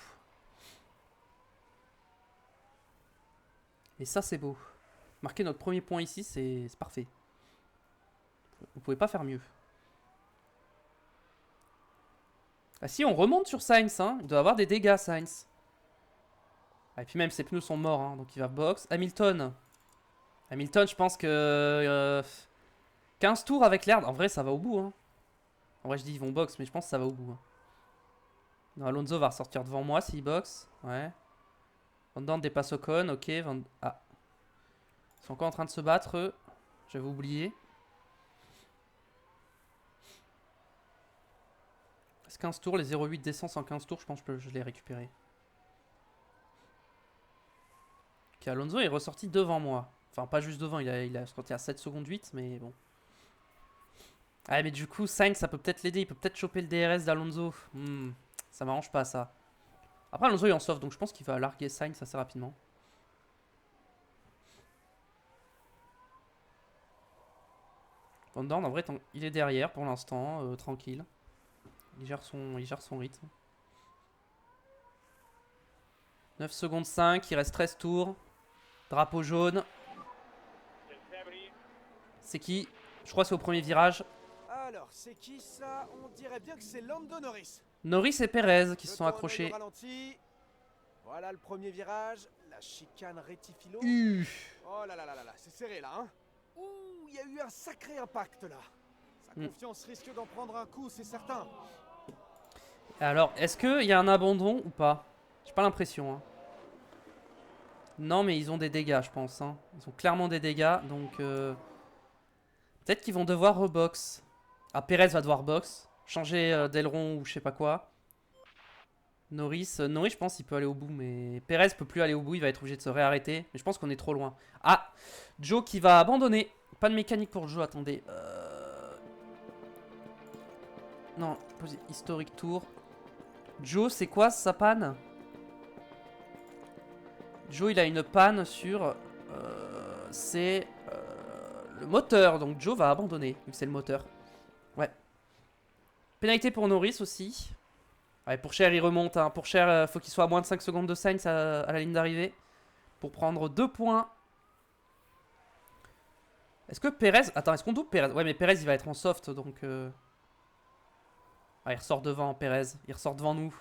Et ça, c'est beau. Marquer notre premier point ici, c'est parfait. Vous pouvez pas faire mieux. Ah si, on remonte sur Sainz, hein. Il doit avoir des dégâts, Sainz. Ah, et puis même, ses pneus sont morts, hein, donc il va box. Hamilton. Hamilton, je pense que... 15 tours avec l'air. En vrai, ça va au bout. Hein. En vrai, je dis ils vont box, mais je pense que ça va au bout. Hein. Non, Alonso va ressortir devant moi s'il boxe. Ouais. Van Dorn dépasse Ocon. Ok. Ah. Ils sont encore en train de se battre, eux. J'avais oublié. Est-ce 15 tours, les 0,8 d'essence en 15 tours, je pense que je l'ai récupéré. Ok, Alonso est ressorti devant moi. Enfin, pas juste devant, il a sorti à 7 secondes 8, mais bon. Ah, mais du coup, Sainz, ça peut peut-être l'aider. Il peut peut-être choper le DRS d'Alonso. Ça m'arrange pas, ça. Après, Alonso est en soft, donc je pense qu'il va larguer Sainz assez rapidement. Van Dorn, en vrai, il est derrière pour l'instant, tranquille. Il gère son rythme. 9 secondes 5, il reste 13 tours. Drapeau jaune. C'est qui? Je crois que c'est au premier virage. Alors, c'est qui ça? On dirait bien que c'est Lando Norris. Norris et Perez qui se sont accrochés. Voilà le premier virage. La chicane rétifilo. Oh là là là là là, c'est serré là, hein? Ouh, il y a eu un sacré impact là. Sa confiance risque d'en prendre un coup, c'est certain. Alors, est-ce qu'il y a un abandon ou pas? J'ai pas l'impression. Hein. Non, mais ils ont des dégâts, je pense. Hein. Ils ont clairement des dégâts, donc... Peut-être qu'ils vont devoir rebox. Ah, Perez va devoir box. Changer d'aileron ou je sais pas quoi. Norris, je pense qu'il peut aller au bout, mais Perez peut plus aller au bout, il va être obligé de se réarrêter. Mais je pense qu'on est trop loin. Ah, Joe qui va abandonner. Pas de mécanique pour Joe, attendez. Non, historique tour. Joe, c'est quoi sa panne? Joe, il a une panne sur... c'est le moteur. Donc Joe va abandonner, vu que c'est le moteur. Ouais. Pénalité pour Norris aussi. Ouais, pour Cher, il remonte. Hein. Pour Cher, faut qu'il soit à moins de 5 secondes de Sainz à la ligne d'arrivée. Pour prendre 2 points. Est-ce que Perez... Attends, est-ce qu'on double Perez? Ouais, mais Perez, il va être en soft, donc... Ah, il ressort devant, Perez. Il ressort devant nous.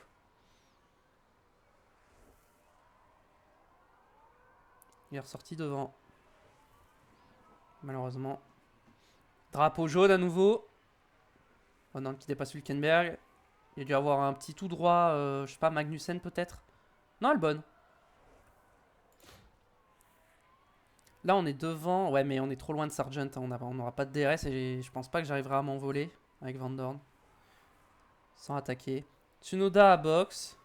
Il est ressorti devant. Malheureusement. Drapeau jaune à nouveau. Oh non, qui dépasse Hülkenberg. Il a dû avoir un petit tout droit, je sais pas, Magnussen peut-être. Non, Albon. Là, on est devant. Ouais, mais on est trop loin de Sargent. Hein. On n'aura pas de DRS et je pense pas que j'arriverai à m'envoler avec Van Dorn. Sans attaquer. Tsunoda à box.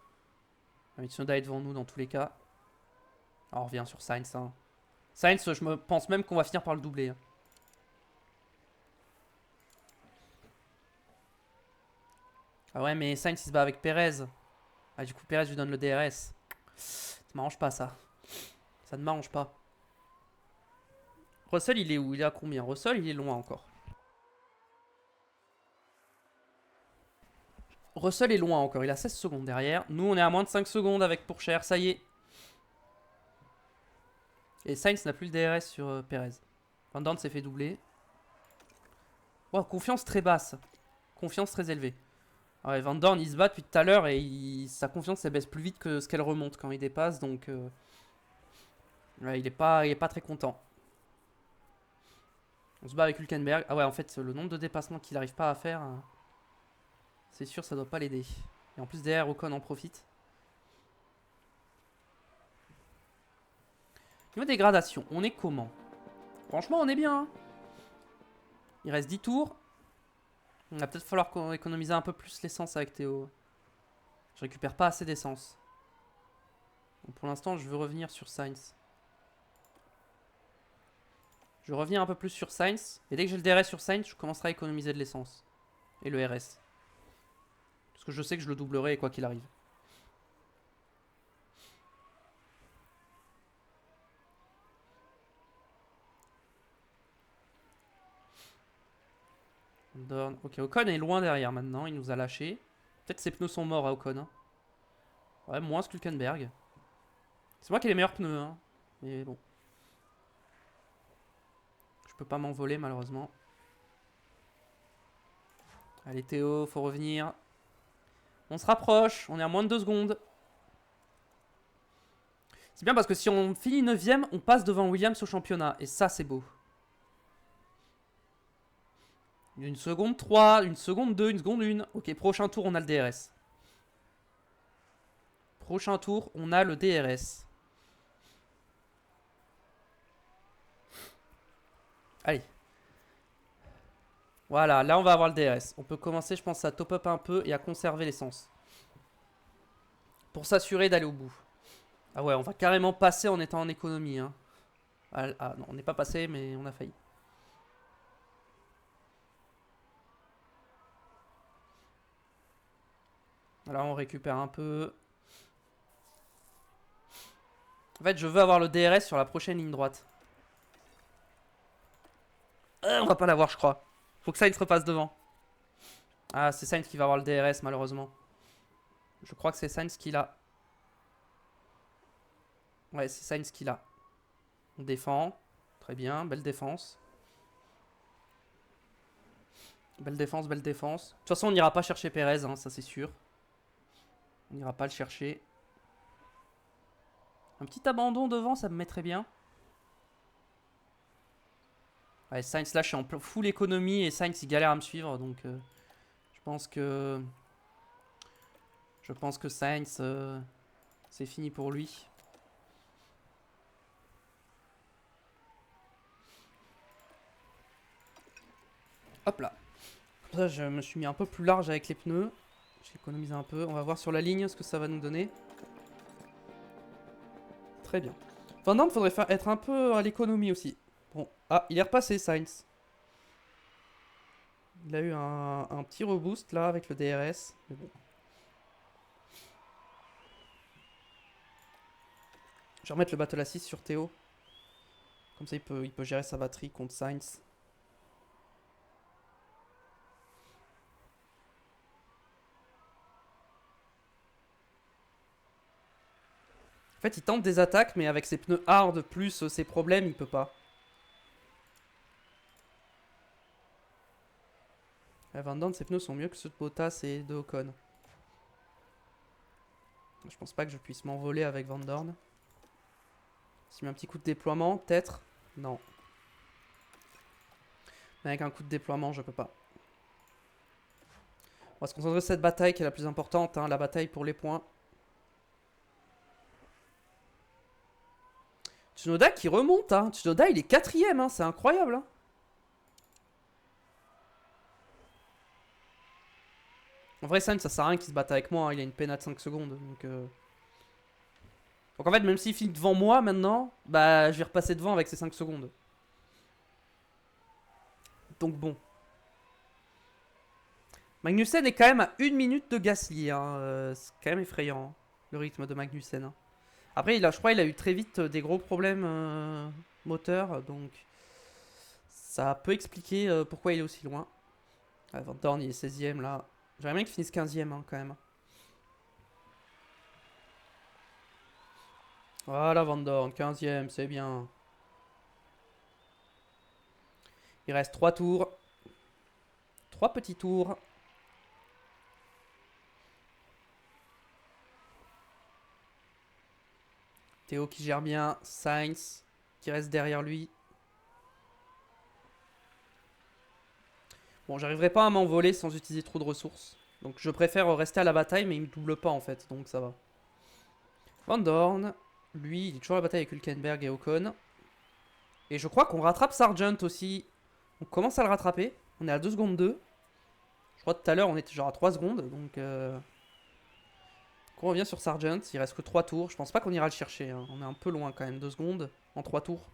Ah, mais Tsunoda est devant nous dans tous les cas. Alors, on revient sur Sainz. Hein. Sainz, je me pense même qu'on va finir par le doubler. Hein. Ah ouais, mais Sainz il se bat avec Perez. Ah, du coup, Perez lui donne le DRS. Ça m'arrange pas, ça. Ça ne m'arrange pas. Russell, il est où? Il est à combien? Russell, il est loin encore. Russell est loin encore. Il a 16 secondes derrière. Nous, on est à moins de 5 secondes avec Pourchère. Ça y est. Et Sainz n'a plus le DRS sur Perez. Van Dorn s'est fait doubler. Wow, confiance très basse. Confiance très élevée. Ah ouais, Van Dorn, il se bat depuis tout à l'heure et sa confiance, elle baisse plus vite que ce qu'elle remonte quand il dépasse. Donc, ouais, il est pas très content. On se bat avec Hülkenberg. Ah ouais, en fait, le nombre de dépassements qu'il n'arrive pas à faire, c'est sûr, ça doit pas l'aider. Et en plus, derrière, Ocon en profite. Niveau dégradation, on est comment? Franchement, on est bien. Hein. Il reste 10 tours. Il va peut-être falloir qu'on économise un peu plus l'essence avec Théo. Je récupère pas assez d'essence. Pour l'instant, je veux revenir sur Sainz. Je reviens un peu plus sur Sainz. Et dès que j'ai le DRS sur Sainz, je commencerai à économiser de l'essence. Et le RS. Parce que je sais que je le doublerai quoi qu'il arrive. Ok, Ocon est loin derrière maintenant. Il nous a lâché. Peut-être ses pneus sont morts à Ocon. Hein. Ouais, moins Hülkenberg. C'est moi qui ai les meilleurs pneus. Hein. Mais bon. Je peux pas m'envoler malheureusement. Allez Théo, faut revenir. On se rapproche, on est à moins de 2 secondes. C'est bien parce que si on finit 9ème, on passe devant Williams au championnat. Et ça, c'est beau. Une seconde 3, une seconde 2, une seconde 1. Ok, prochain tour, on a le DRS. Prochain tour, on a le DRS. Allez. Voilà, là on va avoir le DRS. On peut commencer, je pense, à top up un peu et à conserver l'essence. Pour s'assurer d'aller au bout. Ah ouais, on va carrément passer en étant en économie. Hein. Ah non, on n'est pas passé, mais on a failli. Alors on récupère un peu. En fait, je veux avoir le DRS sur la prochaine ligne droite. On va pas l'avoir, je crois. Faut que Sainz repasse devant. Ah, c'est Sainz qui va avoir le DRS, malheureusement. Je crois que c'est Sainz qui l'a. Ouais, c'est Sainz qui l'a. On défend. Très bien, belle défense. Belle défense, belle défense. De toute façon, on n'ira pas chercher Perez, hein, ça c'est sûr. On n'ira pas le chercher. Un petit abandon devant, ça me mettrait bien. Ouais, Sainz là, je suis en full économie et Sainz il galère à me suivre, donc je pense que Sainz c'est fini pour lui. Hop là. Comme ça, je me suis mis un peu plus large avec les pneus. J'ai économisé un peu. On va voir sur la ligne ce que ça va nous donner. Très bien. Van Dorn, faudrait être un peu à l'économie aussi. Bon, ah, il est repassé, Sainz. Il a eu un petit reboost là avec le DRS. Mais bon. Je vais remettre le battle assist sur Théo. Comme ça, il peut gérer sa batterie contre Sainz. En fait, il tente des attaques, mais avec ses pneus hard plus ses problèmes, il peut pas. Van Dorn, ses pneus sont mieux que ceux de Bottas et de Ocon. Je pense pas que je puisse m'envoler avec Van Dorn. S'il met un petit coup de déploiement, peut-être. Non. Mais avec un coup de déploiement, je peux pas. On va se concentrer sur cette bataille qui est la plus importante, hein, la bataille pour les points. Tsunoda qui remonte, hein. Tsunoda il est 4ème, hein. C'est incroyable. Hein. En vrai, Sainz, ça sert à rien qu'il se batte avec moi, hein. Il a une pénale de 5 secondes. Donc en fait, même s'il finit devant moi maintenant, bah je vais repasser devant avec ces 5 secondes. Donc bon. Magnussen est quand même à 1 minute de Gasly. Hein. C'est quand même effrayant, hein, le rythme de Magnussen. Hein. Après, je crois qu'il a eu très vite des gros problèmes moteurs. Donc ça peut expliquer pourquoi il est aussi loin. Van Dorn, il est 16ème là. J'aimerais bien qu'il finisse 15ème hein, quand même. Voilà Van Dorn, 15ème, c'est bien. Il reste 3 tours. 3 petits tours. Théo qui gère bien. Sainz qui reste derrière lui. Bon, j'arriverai pas à m'envoler sans utiliser trop de ressources. Donc je préfère rester à la bataille, mais il me double pas en fait, donc ça va. Van Dorn, lui, il est toujours à la bataille avec Hülkenberg et Ocon. Et je crois qu'on rattrape Sargent aussi. On commence à le rattraper. On est à 2 secondes 2. Je crois que tout à l'heure on était genre à 3 secondes. Donc on revient sur Sargent. Il reste que 3 tours. Je pense pas qu'on ira le chercher. Hein. On est un peu loin quand même. 2 secondes en 3 tours.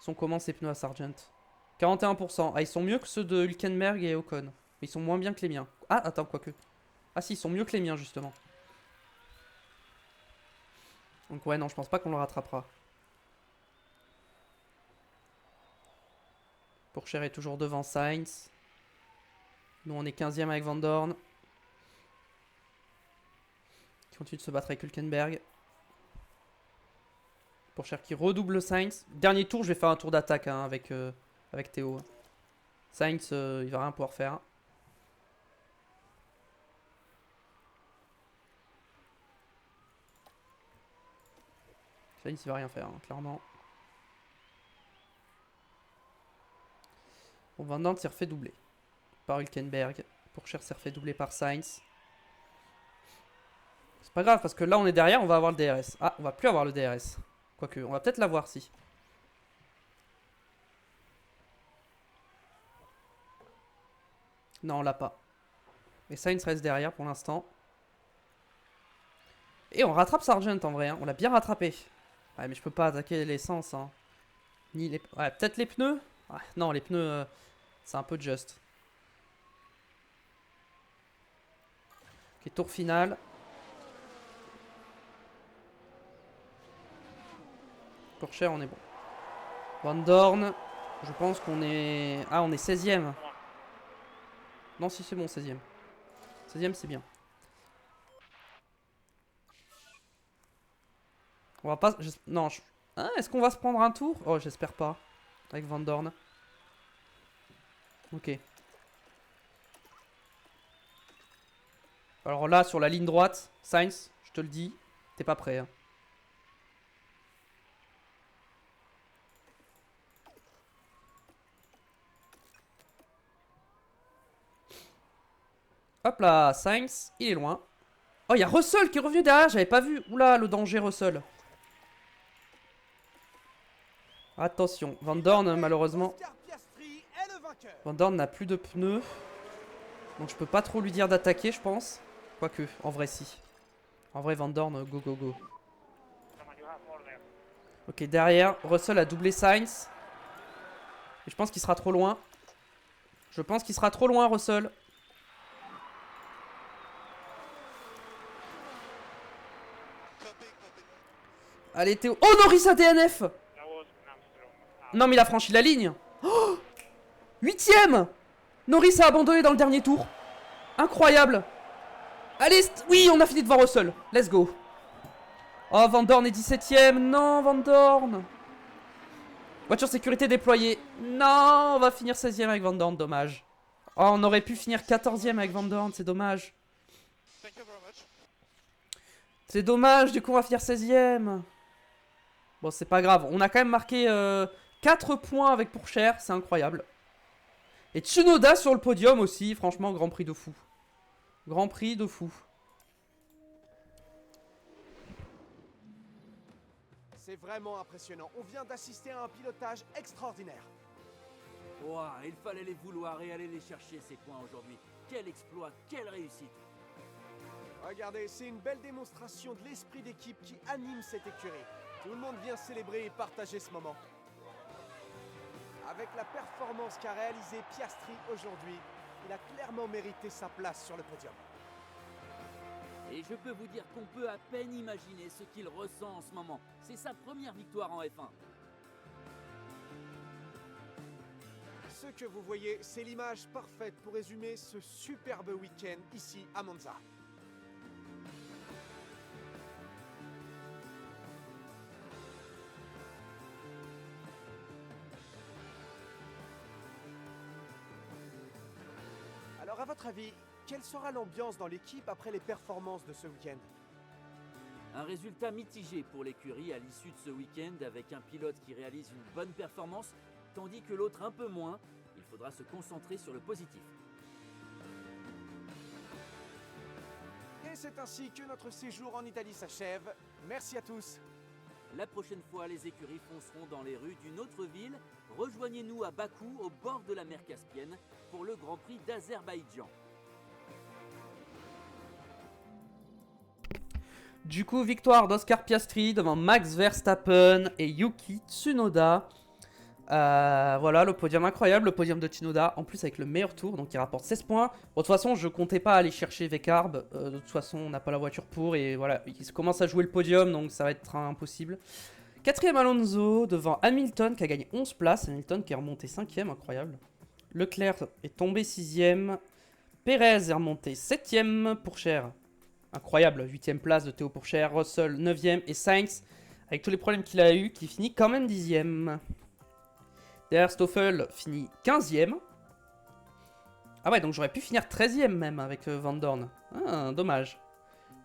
Ils sont comment ces pneus à Sargent? 41%. Ah, ils sont mieux que ceux de Hülkenberg et Ocon. Mais ils sont moins bien que les miens. Ah, attends, quoique. Ah si, ils sont mieux que les miens justement. Donc ouais, non, je pense pas qu'on le rattrapera. Pourchaire est toujours devant Sainz. Nous, on est 15ème avec Van Dorn. Qui continue de se battre avec Hülkenberg. Pourchaire qui redouble Sainz. Dernier tour, je vais faire un tour d'attaque hein, avec Théo. Sainz, il va rien pouvoir faire. Sainz, il va rien faire, hein, clairement. Bon, Van Dorn s'est refait doubler par Hülkenberg. Pourchaire s'est refait doubler par Sainz. C'est pas grave, parce que là, on est derrière, on va avoir le DRS. Ah, on va plus avoir le DRS. Quoique, on va peut-être l'avoir, si. Non, on l'a pas. Et Sainz reste derrière pour l'instant. Et on rattrape Sargent en vrai, hein. On l'a bien rattrapé. Ouais, mais je peux pas attaquer l'essence. Hein. Ni les... Ouais, peut-être les pneus. Ouais, non, les pneus, c'est un peu juste. Ok, tour final. Pourchaire, on est bon. Van Dorn, je pense qu'on est... Ah, on est 16ème. Non, si c'est bon, 16ème. 16ème, c'est bien. On va pas... Non, hein, est-ce qu'on va se prendre un tour? Oh, j'espère pas. Avec Van Dorn. Ok. Alors là, sur la ligne droite, Sainz, je te le dis, t'es pas prêt. Hein. Hop là, Sainz, il est loin. Oh, il y a Russell qui est revenu derrière, j'avais pas vu. Oula, le danger Russell. Attention, Van Dorn, malheureusement. Van Dorn n'a plus de pneus. Donc je peux pas trop lui dire d'attaquer, je pense. Quoique, en vrai, si. En vrai, Van Dorn, go, go, go. Ok, derrière, Russell a doublé Sainz. Et je pense qu'il sera trop loin. Je pense qu'il sera trop loin, Russell. Allez, Théo. Oh, Norris a DNF! Non, mais il a franchi la ligne. Oh, 8ème. Norris a abandonné dans le dernier tour. Incroyable. Allez, oui, on a fini devant Russell. Let's go. Oh, Van Dorn est 17ème. Non, Van Dorn. Voiture sécurité déployée. Non, on va finir 16ème avec Van Dorn, dommage. Oh, on aurait pu finir 14ème avec Van Dorn, c'est dommage. C'est dommage, du coup on va finir 16ème. Bon, c'est pas grave, on a quand même marqué 4 points avec Pourchère, c'est incroyable. Et Tsunoda sur le podium aussi, franchement, Grand Prix de fou. Grand Prix de fou. C'est vraiment impressionnant. On vient d'assister à un pilotage extraordinaire. Ouah, il fallait les vouloir et aller les chercher ces points aujourd'hui. Quel exploit, quelle réussite. Regardez, c'est une belle démonstration de l'esprit d'équipe qui anime cette écurie. Tout le monde vient célébrer et partager ce moment. Avec la performance qu'a réalisée Piastri aujourd'hui, il a clairement mérité sa place sur le podium. Et je peux vous dire qu'on peut à peine imaginer ce qu'il ressent en ce moment. C'est sa première victoire en F1. Ce que vous voyez, c'est l'image parfaite pour résumer ce superbe week-end ici à Monza. Alors à votre avis, quelle sera l'ambiance dans l'équipe après les performances de ce week-end? Un résultat mitigé pour l'écurie à l'issue de ce week-end avec un pilote qui réalise une bonne performance, tandis que l'autre un peu moins. Il faudra se concentrer sur le positif. Et c'est ainsi que notre séjour en Italie s'achève. Merci à tous. La prochaine fois, les écuries fonceront dans les rues d'une autre ville. Rejoignez-nous à Bakou, au bord de la mer Caspienne, pour le Grand Prix d'Azerbaïdjan. Du coup, victoire d'Oscar Piastri devant Max Verstappen et Yuki Tsunoda. Voilà, le podium incroyable, le podium de Tsunoda, en plus avec le meilleur tour, donc il rapporte 16 points. Bon, de toute façon, je comptais pas aller chercher Vecarb, de toute façon, on n'a pas la voiture pour, et voilà, il commence à jouer le podium, donc ça va être impossible. 4ème Alonso, devant Hamilton, qui a gagné 11 places, Hamilton qui est remonté 5ème, incroyable. Leclerc est tombé 6ème, Perez est remonté 7ème, Pourchère, incroyable, 8ème place de Théo Pourchère, Russell 9ème, et Sainz, avec tous les problèmes qu'il a eu, qui finit quand même 10ème. Derrière, Stoffel finit 15ème. Ah ouais, donc j'aurais pu finir 13ème même avec Van Dorn. Ah, dommage.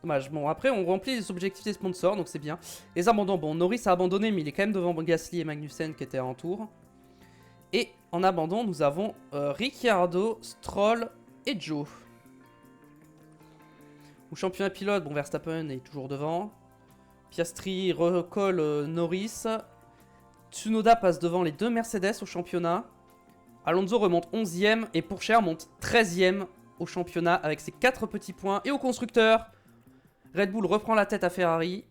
Dommage. Bon, après, on remplit les objectifs des sponsors, donc c'est bien. Les abandons, bon, Norris a abandonné, mais il est quand même devant Gasly et Magnussen qui étaient en tour. Et en abandon, nous avons Ricciardo, Stroll et Joe. Au championnat pilote, bon, Verstappen est toujours devant. Piastri recolle Norris. Tsunoda passe devant les deux Mercedes au championnat. Alonso remonte 11ème et Pourchère monte 13ème au championnat avec ses 4 petits points. Et au constructeur, Red Bull reprend la tête à Ferrari.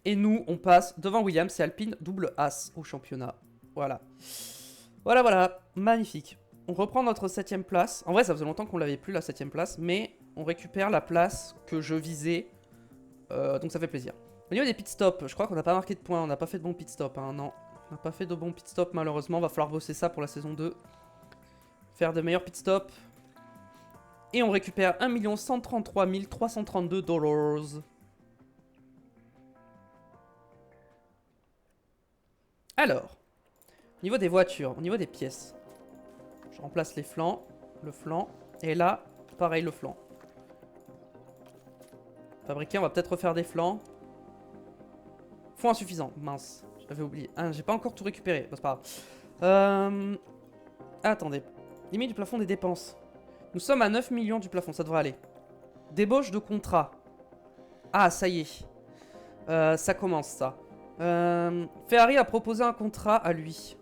Et nous, on passe devant Williams et Alpine double as au championnat. Voilà. Voilà, voilà. Magnifique. On reprend notre 7ème place. En vrai, ça faisait longtemps qu'on l'avait plus, la 7ème place. Mais on récupère la place que je visais. Donc ça fait plaisir. Au niveau des pit stops, je crois qu'on n'a pas marqué de points. On n'a pas fait de bons pit stops, hein, non. On n'a pas fait de bons pit stops malheureusement. Va falloir bosser ça pour la saison 2. Faire de meilleurs pit stops. Et on récupère 1 133 332 $. Alors, au niveau des voitures, au niveau des pièces. Je remplace les flancs, le flanc. Et là, pareil le flanc. Fabriquer, on va peut-être refaire des flancs. Fond insuffisant, mince. J'avais oublié. Ah, j'ai pas encore tout récupéré. Bon, c'est pas grave. Attendez. Limite du plafond des dépenses. Nous sommes à 9 millions du plafond, ça devrait aller. Débauche de contrat. Ah, ça y est. Ça commence, ça. Ferrari a proposé un contrat à lui.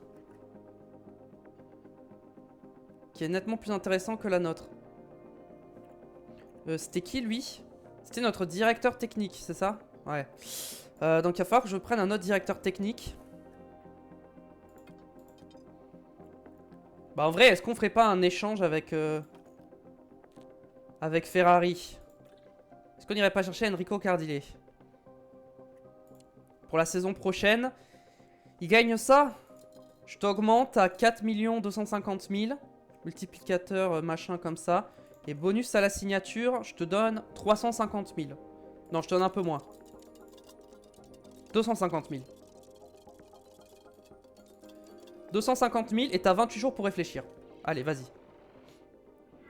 Qui est nettement plus intéressant que la nôtre. C'était qui, lui? C'était notre directeur technique, c'est ça? Ouais. Donc il va falloir que je prenne un autre directeur technique. Bah en vrai, est-ce qu'on ferait pas un échange avec Ferrari? Est-ce qu'on irait pas chercher Enrico Cardile? Pour la saison prochaine. Il gagne ça? Je t'augmente à 4 250 000. Multiplicateur machin comme ça. Et bonus à la signature, je te donne 350 000. Non, je te donne un peu moins. 250 000. 250 000 et t'as 28 jours pour réfléchir. Allez, vas-y.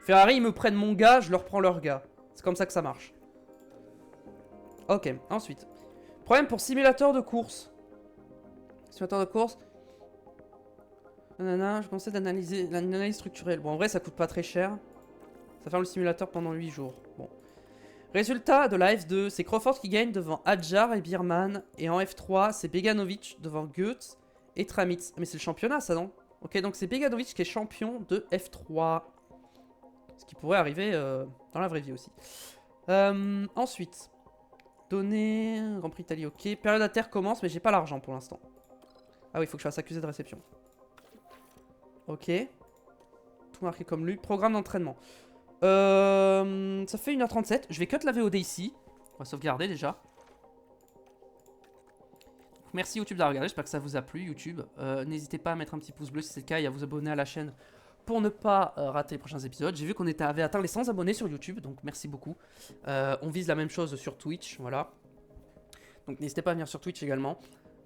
Ferrari, ils me prennent mon gars, je leur prends leur gars. C'est comme ça que ça marche. Ok, ensuite. Problème pour simulateur de course. Simulateur de course. Nanana, je conseille d'analyser l'analyse structurelle. Bon, en vrai, ça coûte pas très cher. Ça ferme le simulateur pendant 8 jours. Bon. Résultat de la F2, c'est Crawford qui gagne devant Adjar et Bierman. Et en F3, c'est Beganovic devant Goetz et Tramitz. Mais c'est le championnat, ça, non? Ok, donc c'est Beganovic qui est champion de F3. Ce qui pourrait arriver dans la vraie vie aussi. Ensuite, données, Grand Prix Italie, ok. Période à terre commence, mais j'ai pas l'argent pour l'instant. Ah oui, il faut que je fasse accusé de réception. Ok. Tout marqué comme lui. Programme d'entraînement. Ça fait 1h37. Je vais cut la VOD ici. On va sauvegarder déjà. Merci YouTube d'avoir regardé. J'espère que ça vous a plu, YouTube. N'hésitez pas à mettre un petit pouce bleu si c'est le cas et à vous abonner à la chaîne pour ne pas rater les prochains épisodes. J'ai vu qu'on avait atteint les 100 abonnés sur YouTube, donc merci beaucoup. On vise la même chose sur Twitch, voilà. Donc n'hésitez pas à venir sur Twitch également.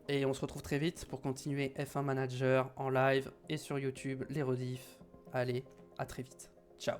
Et on se retrouve très vite pour continuer F1 Manager en live et sur YouTube, les rediffs. Allez, à très vite. Ciao.